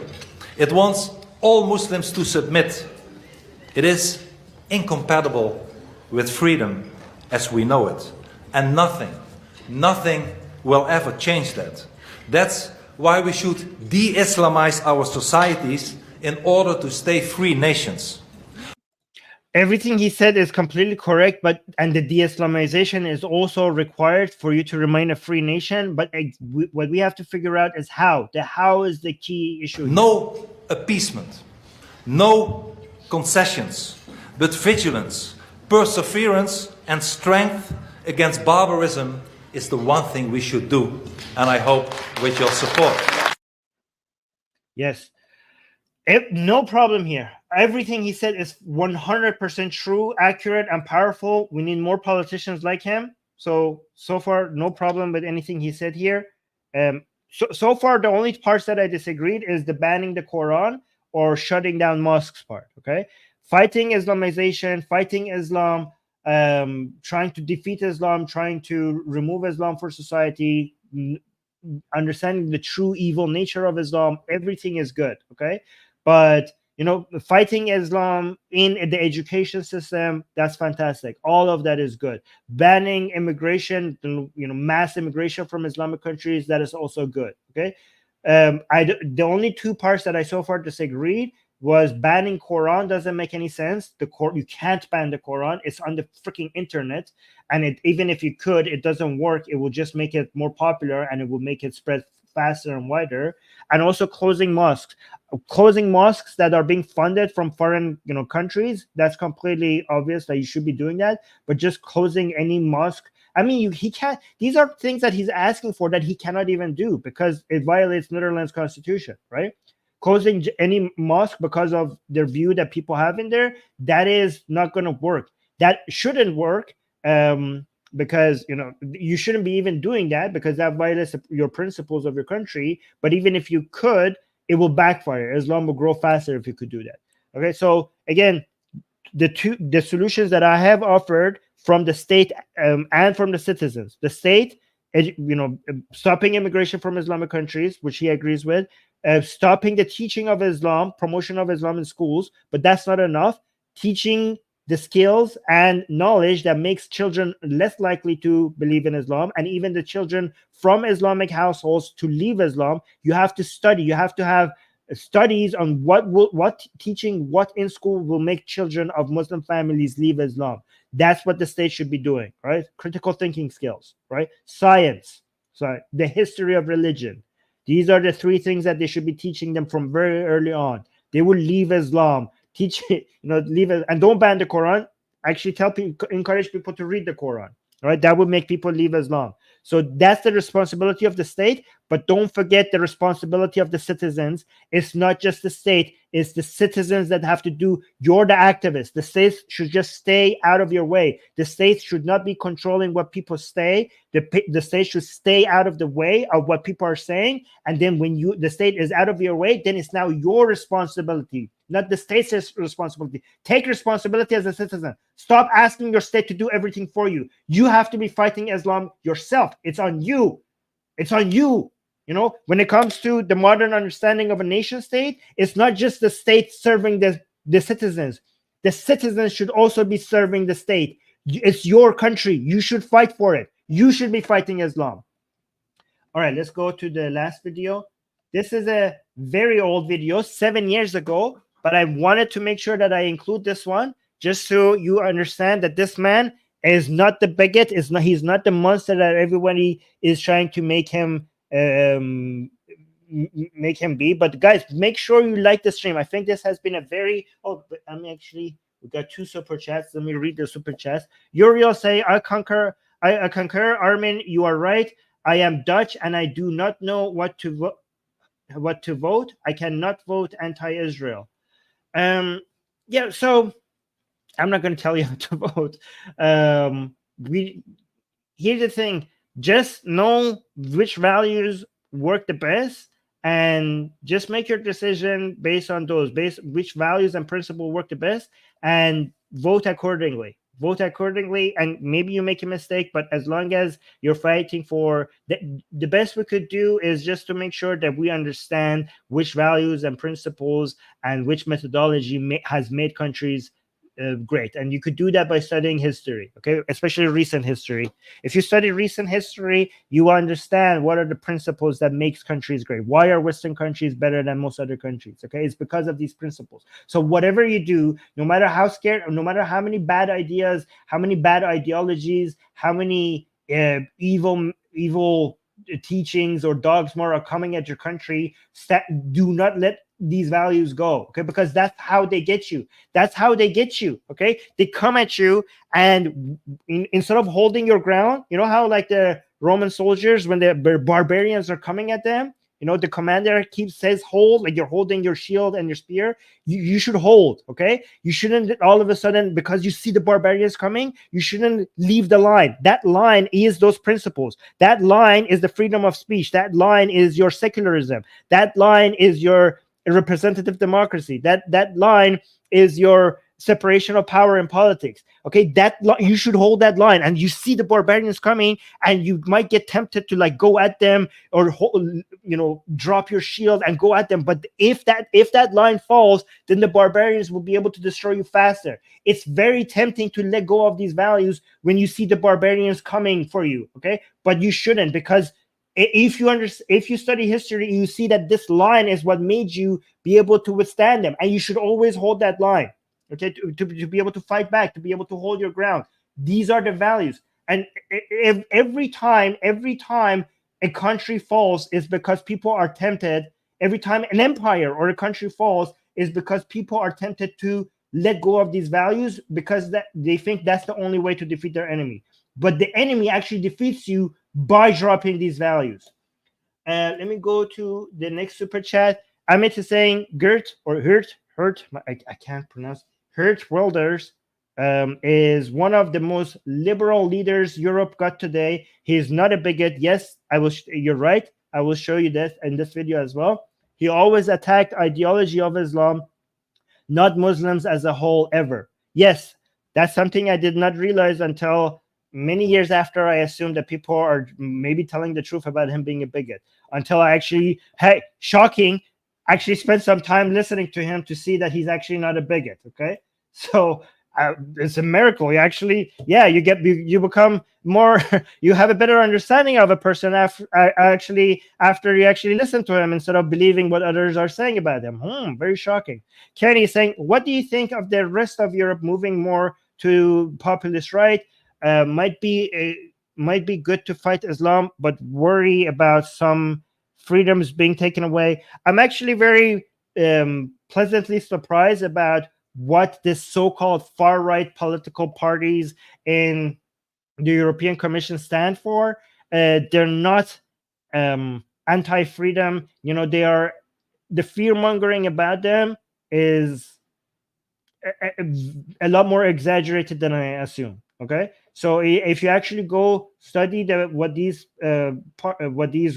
It wants all Muslims to submit. It is incompatible with freedom as we know it. And nothing will ever change that. That's why we should de-Islamize our societies in order to stay free nations. Everything he said is completely correct, and the de-Islamization is also required for you to remain a free nation. But what we have to figure out is how. The how is the key issue. No appeasement, no concessions, but vigilance, perseverance, and strength against barbarism is the one thing we should do. And I hope with your support. Yes. No problem here. Everything he said is 100% true, accurate, and powerful. We need more politicians like him. So far, no problem with anything he said here. So far, the only parts that I disagreed is the banning the Quran or shutting down mosques part. Okay, fighting Islamization, fighting Islam, trying to defeat Islam, trying to remove Islam for society, understanding the true evil nature of Islam. Everything is good. Okay, but fighting Islam in the education system, that's fantastic. All of that is good. Banning immigration, mass immigration from Islamic countries, that is also good. Okay. The only two parts that I so far disagreed was banning Quran doesn't make any sense. You can't ban the Quran. It's on the freaking internet, and even if you could, it doesn't work. It will just make it more popular, and it will make it spread faster and wider. And also closing mosques that are being funded from foreign countries. That's completely obvious that you should be doing that. But just closing any mosque, I mean, he can't. These are things that he's asking for that he cannot even do because it violates Netherlands constitution, right? Closing any mosque because of their view that people have in there, that is not going to work. That shouldn't work. Because you shouldn't be even doing that because that violates your principles of your country. But even if you could, it will backfire. Islam will grow faster if you could do that. Okay, so again, the solutions that I have offered from the state and from the citizens. The state, stopping immigration from Islamic countries, which he agrees with, stopping the teaching of Islam, promotion of Islam in schools, but that's not enough. Teaching the skills and knowledge that makes children less likely to believe in Islam, and even the children from Islamic households to leave Islam. You have to study. You have to have studies on what in school will make children of Muslim families leave Islam. That's what the state should be doing, right? Critical thinking skills, right? Science, the history of religion. These are the three things that they should be teaching them from very early on. They will leave Islam. Teach it, leave it, and don't ban the Quran. Actually, encourage people to read the Quran. Right, that would make people leave Islam. So that's the responsibility of the state. But don't forget the responsibility of the citizens. It's not just the state; it's the citizens that have to do. You're the activists. The state should just stay out of your way. The state should not be controlling what people say. The state should stay out of the way of what people are saying. And then when the state is out of your way, then it's now your responsibility, not the state's responsibility. Take responsibility as a citizen. Stop asking your state to do everything for you. You have to be fighting Islam yourself. It's on you. It's on you. When it comes to the modern understanding of a nation state, it's not just the state serving the citizens. The citizens should also be serving the state. It's your country. You should fight for it. You should be fighting Islam. All right, let's go to the last video. This is a very old video, 7 years ago, but I wanted to make sure that I include this one just so you understand that this man is not the bigot. He's not the monster that everybody is trying to make him be. But guys, make sure you like the stream. I think this has been a very we got 2 super chats. Let me read the super chats. Uriel say, I concur, Armin, you are right. I am Dutch and I do not know what to vote. I cannot vote anti-Israel. So I'm not going to tell you how to vote. Here's the thing. Just know which values work the best and just make your decision based on those, which values and principles work the best, and vote accordingly. And maybe you make a mistake, but as long as you're fighting for the best we could do is just to make sure that we understand which values and principles and which methodology has made countries great. And you could do that by studying history, okay, especially recent history. If you study recent history, you understand what are the principles that makes countries great. Why are Western countries better than most other countries? Okay, it's because of these principles. So whatever you do, no matter how scared, no matter how many bad ideas, how many bad ideologies, how many evil teachings or dogma are coming at your country, do not let these values go, okay? Because that's how they get you. Okay? They come at you, and instead of holding your ground, you know how like the Roman soldiers, when the barbarians are coming at them, the commander says hold, like you're holding your shield and your spear. You should hold, okay? You shouldn't all of a sudden, because you see the barbarians coming, you shouldn't leave the line. That line is those principles. That line is the freedom of speech. That line is your secularism. That line is your representative democracy. That line is your separation of power in politics. Okay, you should hold that line. And you see the barbarians coming, and you might get tempted to like go at them or drop your shield and go at them. But if that line falls, then the barbarians will be able to destroy you faster. It's very tempting to let go of these values when you see the barbarians coming for you. Okay, but you shouldn't, because if you study history, you see that this line is what made you be able to withstand them, and you should always hold that line, okay, to be able to fight back, to be able to hold your ground. These are the values. And if every time a country falls is because people are tempted, every time an empire or a country falls is because people are tempted to let go of these values, because that they think that's the only way to defeat their enemy. But the enemy actually defeats you by dropping these values. Let me go to the next super chat. Amit is saying Geert or Hurt, I can't pronounce. Geert Wilders is one of the most liberal leaders Europe got today. He is not a bigot. Yes, you're right. I will show you this in this video as well. He always attacked ideology of Islam, not Muslims as a whole, ever. Yes, that's something I did not realize until many years after I assumed that people are maybe telling the truth about him being a bigot. Until I actually, shocking, actually spent some time listening to him to see that he's actually not a bigot. Okay, so it's a miracle. You actually, you become more, you have a better understanding of a person after you actually listen to him, instead of believing what others are saying about him. Very shocking. Kenny is saying, what do you think of the rest of Europe moving more to populist right? Might be good to fight Islam, but worry about some freedoms being taken away. I'm actually very pleasantly surprised about what this so-called far-right political parties in the European Commission stand for. They're not anti-freedom. They are, the fear-mongering about them is a lot more exaggerated than I assume. Okay, so if you actually go study what these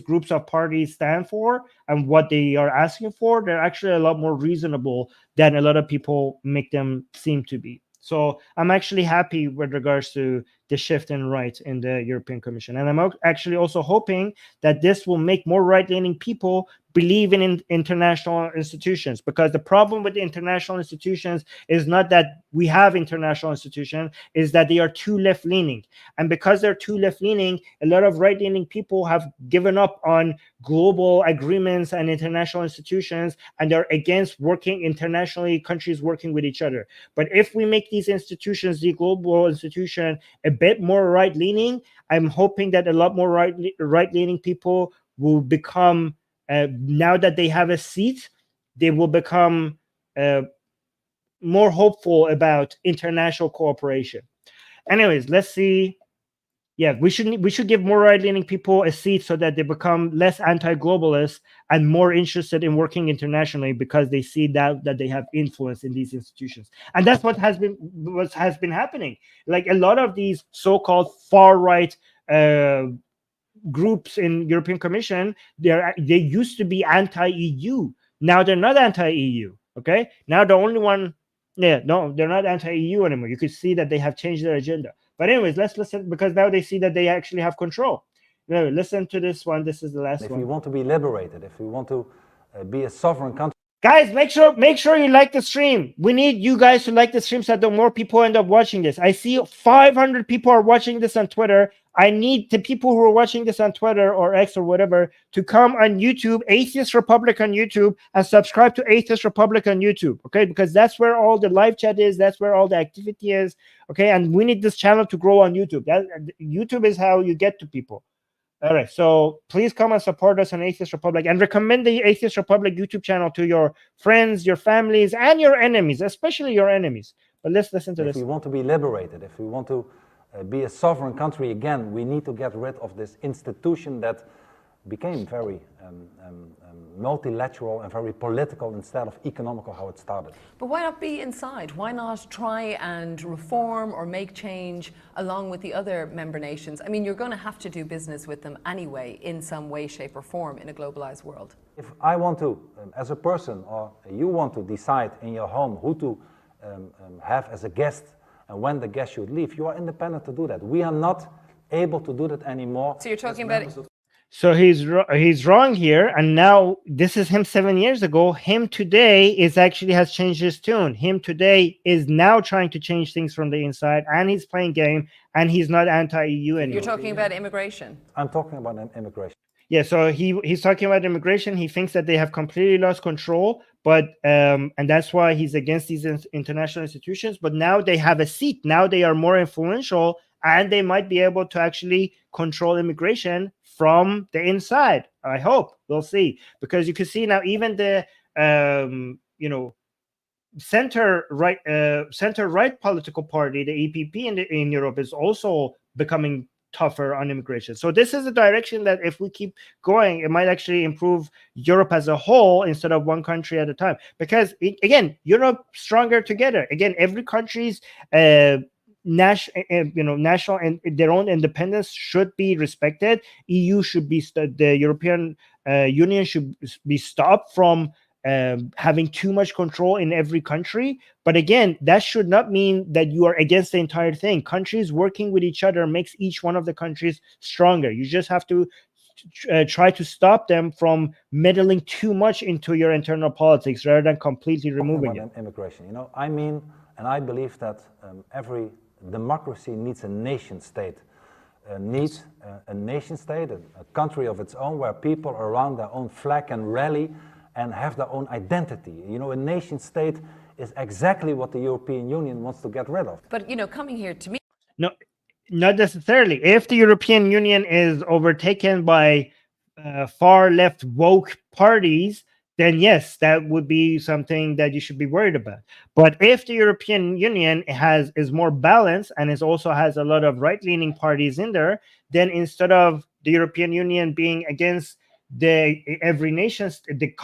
groups of parties stand for and what they are asking for, they're actually a lot more reasonable than a lot of people make them seem to be. So I'm actually happy with regards to the shift in right in the European Commission. And I'm actually also hoping that this will make more right-leaning people believe in international institutions, because the problem with the international institutions is not that we have international institutions, is that they are too left-leaning. And because they're too left-leaning, a lot of right-leaning people have given up on global agreements and international institutions, and they're against working internationally, countries working with each other. But if we make these institutions, the global institution, a bit more right-leaning, I'm hoping that a lot more right-leaning people will become, now that they have a seat, they will become more hopeful about international cooperation. Anyways, let's see. Yeah, we should give more right-leaning people a seat so that they become less anti-globalist and more interested in working internationally, because they see that they have influence in these institutions. And that's what has been happening. Like a lot of these so-called far-right groups in European Commission, they used to be anti-EU. Now they're not anti-EU. Okay, now the only one, they're not anti-EU anymore. You could see that they have changed their agenda. But anyways, let's listen, because now they see that they actually have control. Listen to this one. This is the last one. If we want to be liberated, if we want to be a sovereign country. Guys, make sure you like the stream. We need you guys to like the stream so that more people end up watching this. I see 500 people are watching this on Twitter. I need the people who are watching this on Twitter or X or whatever to come on YouTube, Atheist Republic on YouTube, and subscribe to Atheist Republic on YouTube, okay? Because that's where all the live chat is. That's where all the activity is, okay? And we need this channel to grow on YouTube. YouTube is how you get to people. All right, so please come and support us on Atheist Republic, and recommend the Atheist Republic YouTube channel to your friends, your families, and your enemies, especially your enemies. But let's listen to this. If we want to be liberated, if we want to be a sovereign country again, we need to get rid of this institution that became very multilateral and very political instead of economical, how it started. But why not be inside? Why not try and reform or make change along with the other member nations? I mean, you're going to have to do business with them anyway, in some way, shape or form, in a globalized world. If I want to, as a person, or you want to decide in your home who to have as a guest and when the guest should leave, you are independent to do that. We are not able to do that anymore. So you're talking about... So he's wrong here, and now this is him 7 years ago. Him today has changed his tune. Him today is now trying to change things from the inside, and he's playing game, and he's not anti-EU anymore. You're talking about immigration. I'm talking about immigration. Yeah, so he's talking about immigration. He thinks that they have completely lost control, but and that's why he's against these international institutions. But now they have a seat. Now they are more influential, and they might be able to actually control immigration from the inside. I hope we'll see, because you can see now even the center right political party, the EPP in Europe, is also becoming tougher on immigration. So this is a direction that if we keep going, it might actually improve Europe as a whole instead of one country at a time. Because again, Europe stronger together. Again, every country's national and their own independence should be respected. EU should be the European Union should be stopped from having too much control in every country. But again, that should not mean that you are against the entire thing. Countries working with each other makes each one of the countries stronger. You just have to try to stop them from meddling too much into your internal politics rather than completely removing it. Immigration, I mean, and I believe that every democracy needs a nation state. Needs a nation state, a country of its own, where people around their own flag can rally and have their own identity. A nation state is exactly what the European Union wants to get rid of. But, coming here to me... No, not necessarily. If the European Union is overtaken by far left woke parties, then yes, that would be something that you should be worried about. But if the European Union is more balanced and also has a lot of right-leaning parties in there, then instead of the European Union being against the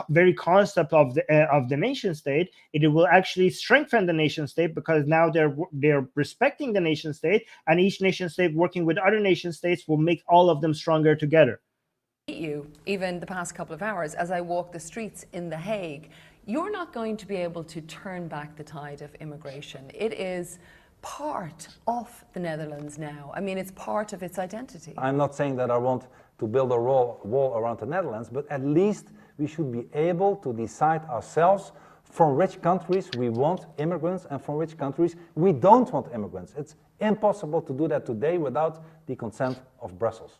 very concept of the nation state, it will actually strengthen the nation state, because now they're respecting the nation state, and each nation state working with other nation states will make all of them stronger together. You, even the past couple of hours, as I walk the streets in The Hague, you're not going to be able to turn back the tide of immigration. It is part of the Netherlands now. I mean, it's part of its identity. I'm not saying that I want to build a wall around the Netherlands, but at least we should be able to decide ourselves from which countries we want immigrants and from which countries we don't want immigrants. It's impossible to do that today without the consent of Brussels.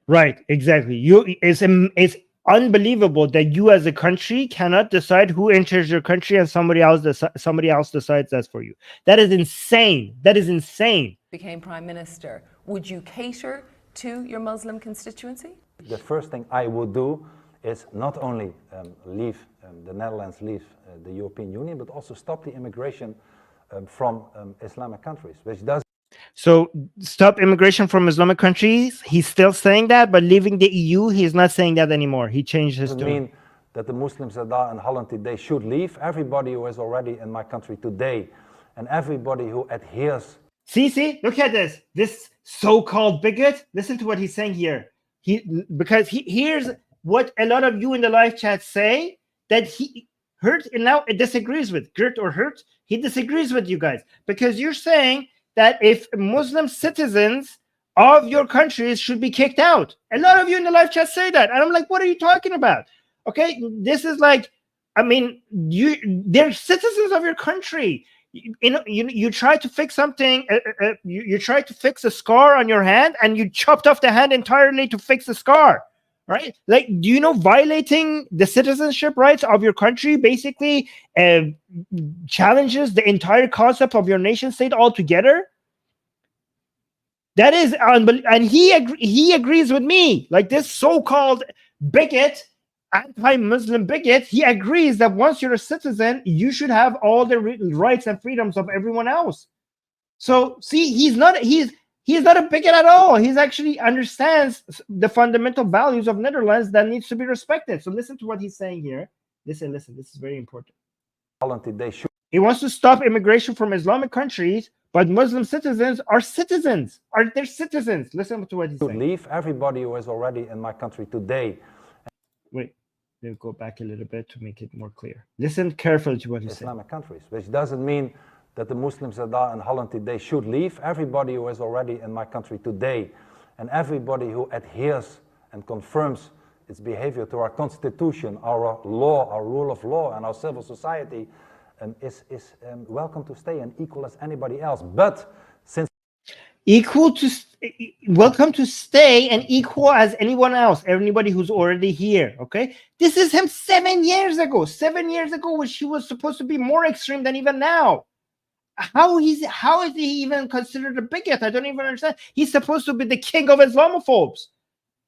Right, exactly. It's unbelievable that you as a country cannot decide who enters your country and somebody else decides that for you. That is insane. That is insane. Became Prime Minister, would you cater to your Muslim constituency? The first thing I would do is not only leave the Netherlands, leave the European Union, but also stop the immigration from Islamic countries, which does. So stop immigration from Islamic countries. He's still saying that, but leaving the EU, he's not saying that anymore. He changed his tune. Doesn't mean that the Muslims that are in Holland today should leave. Everybody who is already in my country today, and everybody who adheres. See, look at this so-called bigot. Listen to what he's saying here. Here's what a lot of you in the live chat say that he Hurt and now it disagrees with Geert or Hurt. He disagrees with you guys because you're saying that if Muslim citizens of your countries should be kicked out. A lot of you in the live chat say that, and I'm like, what are you talking about? Okay, this is like, I mean, they're citizens of your country. You try to fix something. You try to fix a scar on your hand, and you chopped off the hand entirely to fix the scar. Right? Like, do you know violating the citizenship rights of your country basically challenges the entire concept of your nation state altogether? That is unbelievable. And he agrees with me. Like this so-called bigot, anti-Muslim bigot, he agrees that once you're a citizen, you should have all the rights and freedoms of everyone else. So see, he's not a bigot at all. He's actually understands the fundamental values of Netherlands that needs to be respected. So listen to what he's saying here. Listen. This is very important. He wants to stop immigration from Islamic countries, but Muslim citizens are citizens. They're citizens. Listen to what he's saying. Leave everybody who is already in my country today. Wait, we'll go back a little bit to make it more clear. Listen carefully to what he's saying. Islamic countries, which doesn't mean that the Muslims that are in Holland today should leave. Everybody who is already in my country today, and everybody who adheres and confirms its behavior to our constitution, our law, our rule of law, and our civil society, is welcome to stay and equal as anybody else. But since equal to welcome to stay and equal as anyone else, anybody who's already here. Okay, this is him 7 years ago. 7 years ago, when she was supposed to be more extreme than even now. How is he even considered a bigot? I don't even understand. He's supposed to be the king of Islamophobes,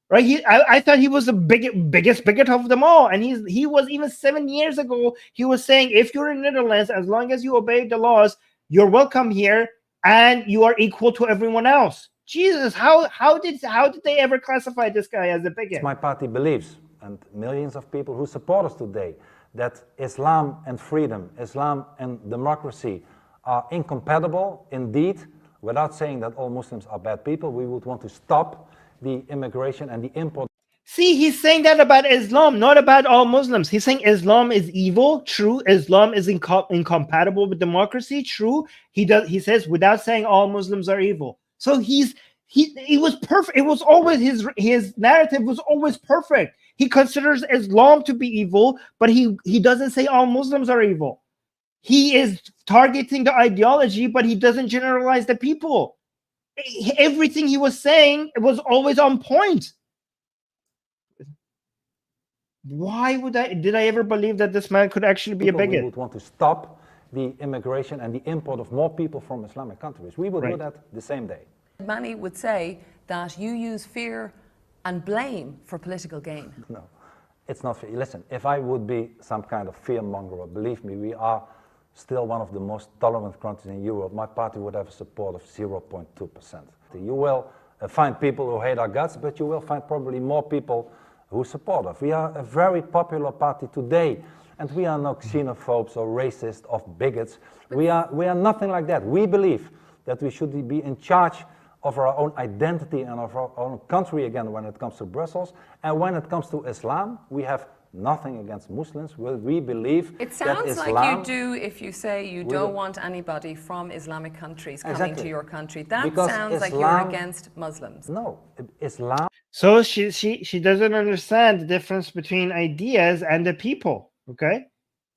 right? I thought he was the biggest bigot of them all, and he was even 7 years ago. He was saying, if you're in Netherlands, as long as you obey the laws, you're welcome here, and you are equal to everyone else. Jesus, how did they ever classify this guy as a bigot? My party believes, and millions of people who support us today, that Islam and freedom, Islam and democracy are incompatible. Indeed, without saying that all Muslims are bad people, we would want to stop the immigration and the import. See, he's saying that about Islam, not about all Muslims. He's saying Islam is evil. True. Islam is incompatible with democracy. True. He says without saying all Muslims are evil. So he was perfect. It was always his narrative was always perfect. He considers Islam to be evil, but he doesn't say all Muslims are evil. He is targeting the ideology, but he doesn't generalize the people. Everything he was saying was always on point. Why did I ever believe that this man could actually be a bigot? We would want to stop the immigration and the import of more people from Islamic countries. We would do that the same day. Many would say that you use fear and blame for political gain. No, it's not fair. Listen, if I would be some kind of fearmonger, believe me, we are still one of the most tolerant countries in Europe. My party would have a support of 0.2%. You will find people who hate our guts, but you will find probably more people who support us. We are a very popular party today, and we are not xenophobes or racist or bigots. We are nothing like that. We believe that we should be in charge of our own identity and of our own country again when it comes to Brussels. And when it comes to Islam, we have nothing against Muslims. We believe it sounds that Islam, like you do if you say you don't want anybody from Islamic countries coming to your country. That because sounds Islam, like you're against Muslims. No, Islam. So she doesn't understand the difference between ideas and the people. Okay,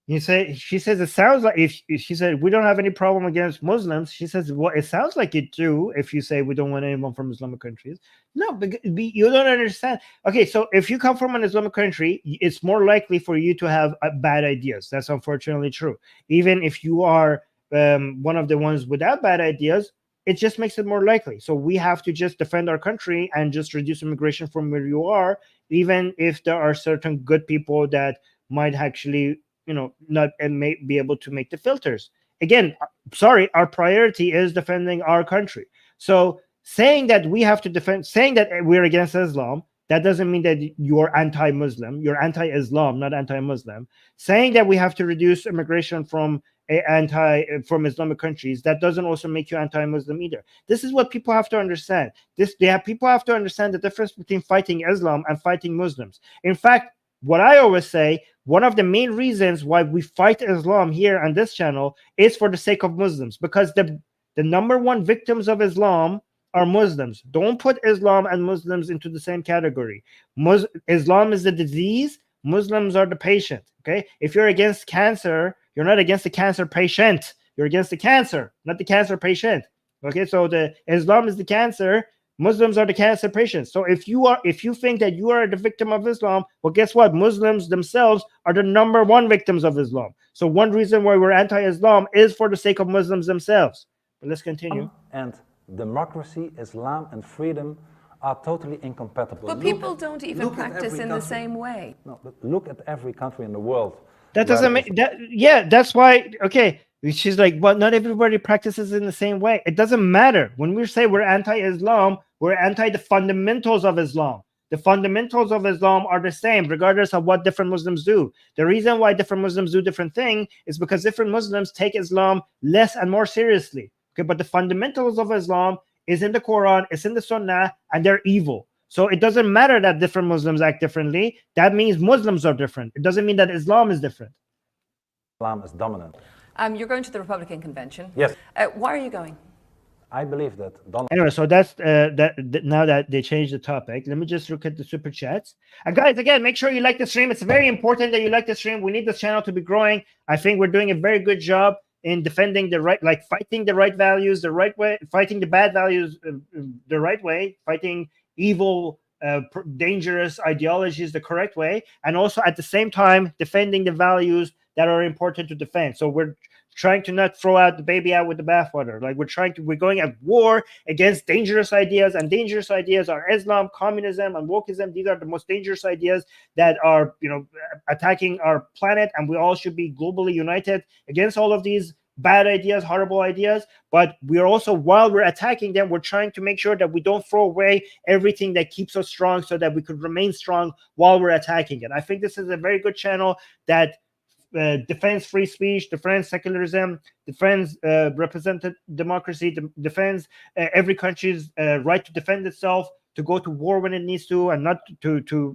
she says it sounds like, if she said we don't have any problem against Muslims, she says, well, it sounds like you do if you say we don't want anyone from Islamic countries. No, you don't understand. Okay, so if you come from an Islamic country, it's more likely for you to have bad ideas. That's unfortunately true. Even if you are one of the ones without bad ideas, it just makes it more likely. So we have to just defend our country and just reduce immigration from where you are, even if there are certain good people that might actually, not and may be able to make the filters. Again, sorry, our priority is defending our country. So saying that we have to defend, saying that we're against Islam, that doesn't mean that you're anti-Muslim. You're anti-Islam, not anti-Muslim. Saying that we have to reduce immigration from Islamic countries, that doesn't also make you anti-Muslim either. This is what people have to understand. People have to understand the difference between fighting Islam and fighting Muslims. In fact, what I always say, one of the main reasons why we fight Islam here on this channel is for the sake of Muslims, because the number one victims of Islam are Muslims. Don't put Islam and Muslims into the same category. Islam is the disease, Muslims are the patient. Okay, if you're against cancer, you're not against the cancer patient. You're against the cancer, not the cancer patient. Okay, so the Islam is the cancer, Muslims are the cancer patients. So if you think that you are the victim of Islam, well, guess what? Muslims themselves are the number one victims of Islam. So one reason why we're anti-Islam is for the sake of Muslims themselves. But let's continue. And democracy, Islam, and freedom are totally incompatible. But people don't even practice in the same way. No, but look at every country in the world. That doesn't make that. Yeah, that's why. Okay, she's like, well, not everybody practices in the same way. It doesn't matter. When we say we're anti-Islam, we're anti the fundamentals of Islam. The fundamentals of Islam are the same, regardless of what different Muslims do. The reason why different Muslims do different things is because different Muslims take Islam less and more seriously. Okay, but the fundamentals of Islam is in the Quran, it's in the Sunnah, and they're evil. So it doesn't matter that different Muslims act differently. That means Muslims are different. It doesn't mean that Islam is different. Islam is dominant. You're going to the Republican convention. Yes. Why are you going? I believe that Donald. Anyway, so that's now that they changed the topic, let me just look at the super chats. And guys, again, make sure you like the stream. It's very important that you like the stream. We need this channel to be growing. I think we're doing a very good job. in defending the right, like fighting the right values the right way, fighting the bad values the right way, fighting evil, dangerous ideologies the correct way, and also at the same time defending the values that are important to defend. So we're trying to not throw out the baby out with the bathwater. Like we're going at war against dangerous ideas, and dangerous ideas are Islam, communism, and wokeism. These are the most dangerous ideas that are, attacking our planet, and we all should be globally united against all of these bad ideas, horrible ideas. But we're also, while we're attacking them, we're trying to make sure that we don't throw away everything that keeps us strong, so that we could remain strong while we're attacking it. I think this is a very good channel that defends free speech, defends secularism, defends representative democracy, defends every country's right to defend itself, to go to war when it needs to, and not to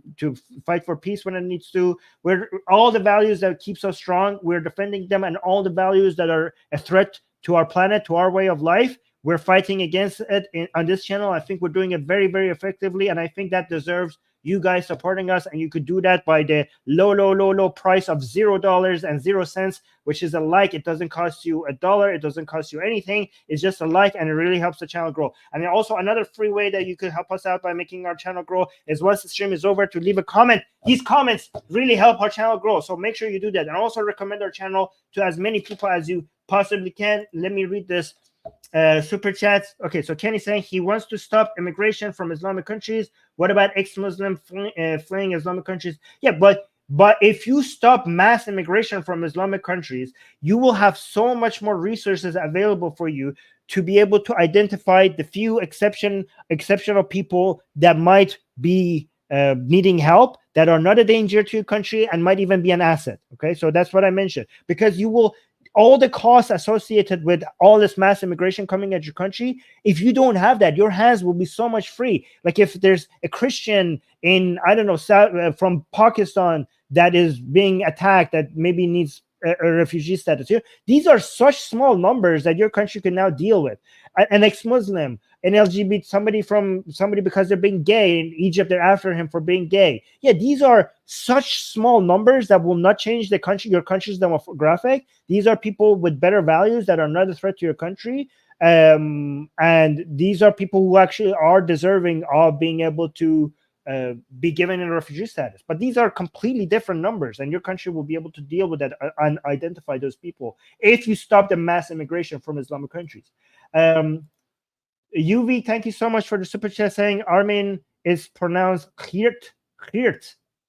fight for peace when it needs to. We're all the values that keeps us strong, we're defending them, and all the values that are a threat to our planet, to our way of life, we're fighting against it on this channel. I think we're doing it very, very effectively, and I think that deserves you guys supporting us. And you could do that by the low price of $0.00, which is a like. It doesn't cost you $1, it doesn't cost you anything, it's just a like, and it really helps the channel grow. And then also another free way that you could help us out by making our channel grow is, once the stream is over, to leave a comment. These comments really help our channel grow, so make sure you do that. And also recommend our channel to as many people as you possibly can. Let me read this super chats. Okay, so Kenny's saying he wants to stop immigration from Islamic countries. What about ex-Muslim fleeing Islamic countries? Yeah, but if you stop mass immigration from Islamic countries, you will have so much more resources available for you to be able to identify the few exceptional people that might be needing help, that are not a danger to your country, and might even be an asset. Okay, so that's what I mentioned, because you will, all the costs associated with all this mass immigration coming at your country, if you don't have that, your hands will be so much free. Like if there's a Christian in, I don't know, from Pakistan that is being attacked, that maybe needs a refugee status here, these are such small numbers that your country can now deal with. An ex-Muslim, an LGBT, somebody because they're being gay in Egypt, they're after him for being gay. Yeah, these are such small numbers that will not change the country, your country's demographic. These are people with better values that are not a threat to your country. And these are people who actually are deserving of being able to be given a refugee status. But these are completely different numbers, and your country will be able to deal with that and identify those people if you stop the mass immigration from Islamic countries. UV, thank you so much for the super chat, saying Armin is pronounced Geert.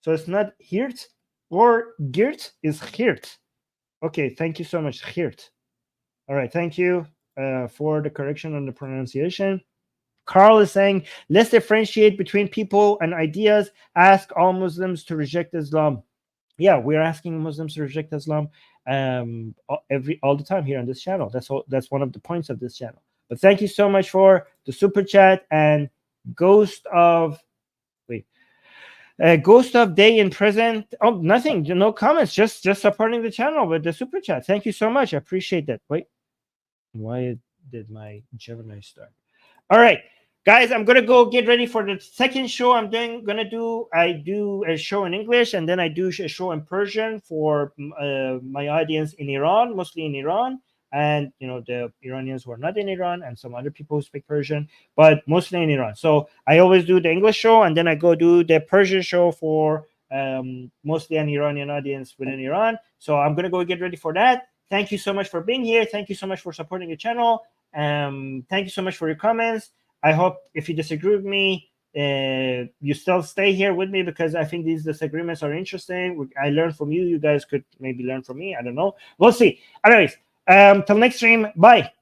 So it's not Geert or Geert, is Geert. Okay, thank you so much, Geert. All right, thank you for the correction on the pronunciation. Carl is saying, let's differentiate between people and ideas. Ask all Muslims to reject Islam. Yeah, we're asking Muslims to reject Islam all the time here on this channel. That's one of the points of this channel. But thank you so much for the super chat. And Ghost of Day in Prison. Oh, nothing, no comments, just supporting the channel with the super chat. Thank you so much. I appreciate that. Wait, why did my Gemini start? All right, guys, I'm gonna go get ready for the second show. I do a show in English, and then I do a show in Persian for my audience in Iran, mostly in Iran, and the Iranians who are not in Iran, and some other people who speak Persian, but mostly in Iran. So I always do the English show, and then I go do the Persian show for mostly an Iranian audience within Iran. So I'm gonna go get ready for that. Thank you so much for being here. Thank you so much for supporting the channel. Thank you so much for your comments. I hope if you disagree with me, you still stay here with me, because I think these disagreements are interesting. I learned from you. You guys could maybe learn from me. I don't know. We'll see. Anyways, till next stream. Bye.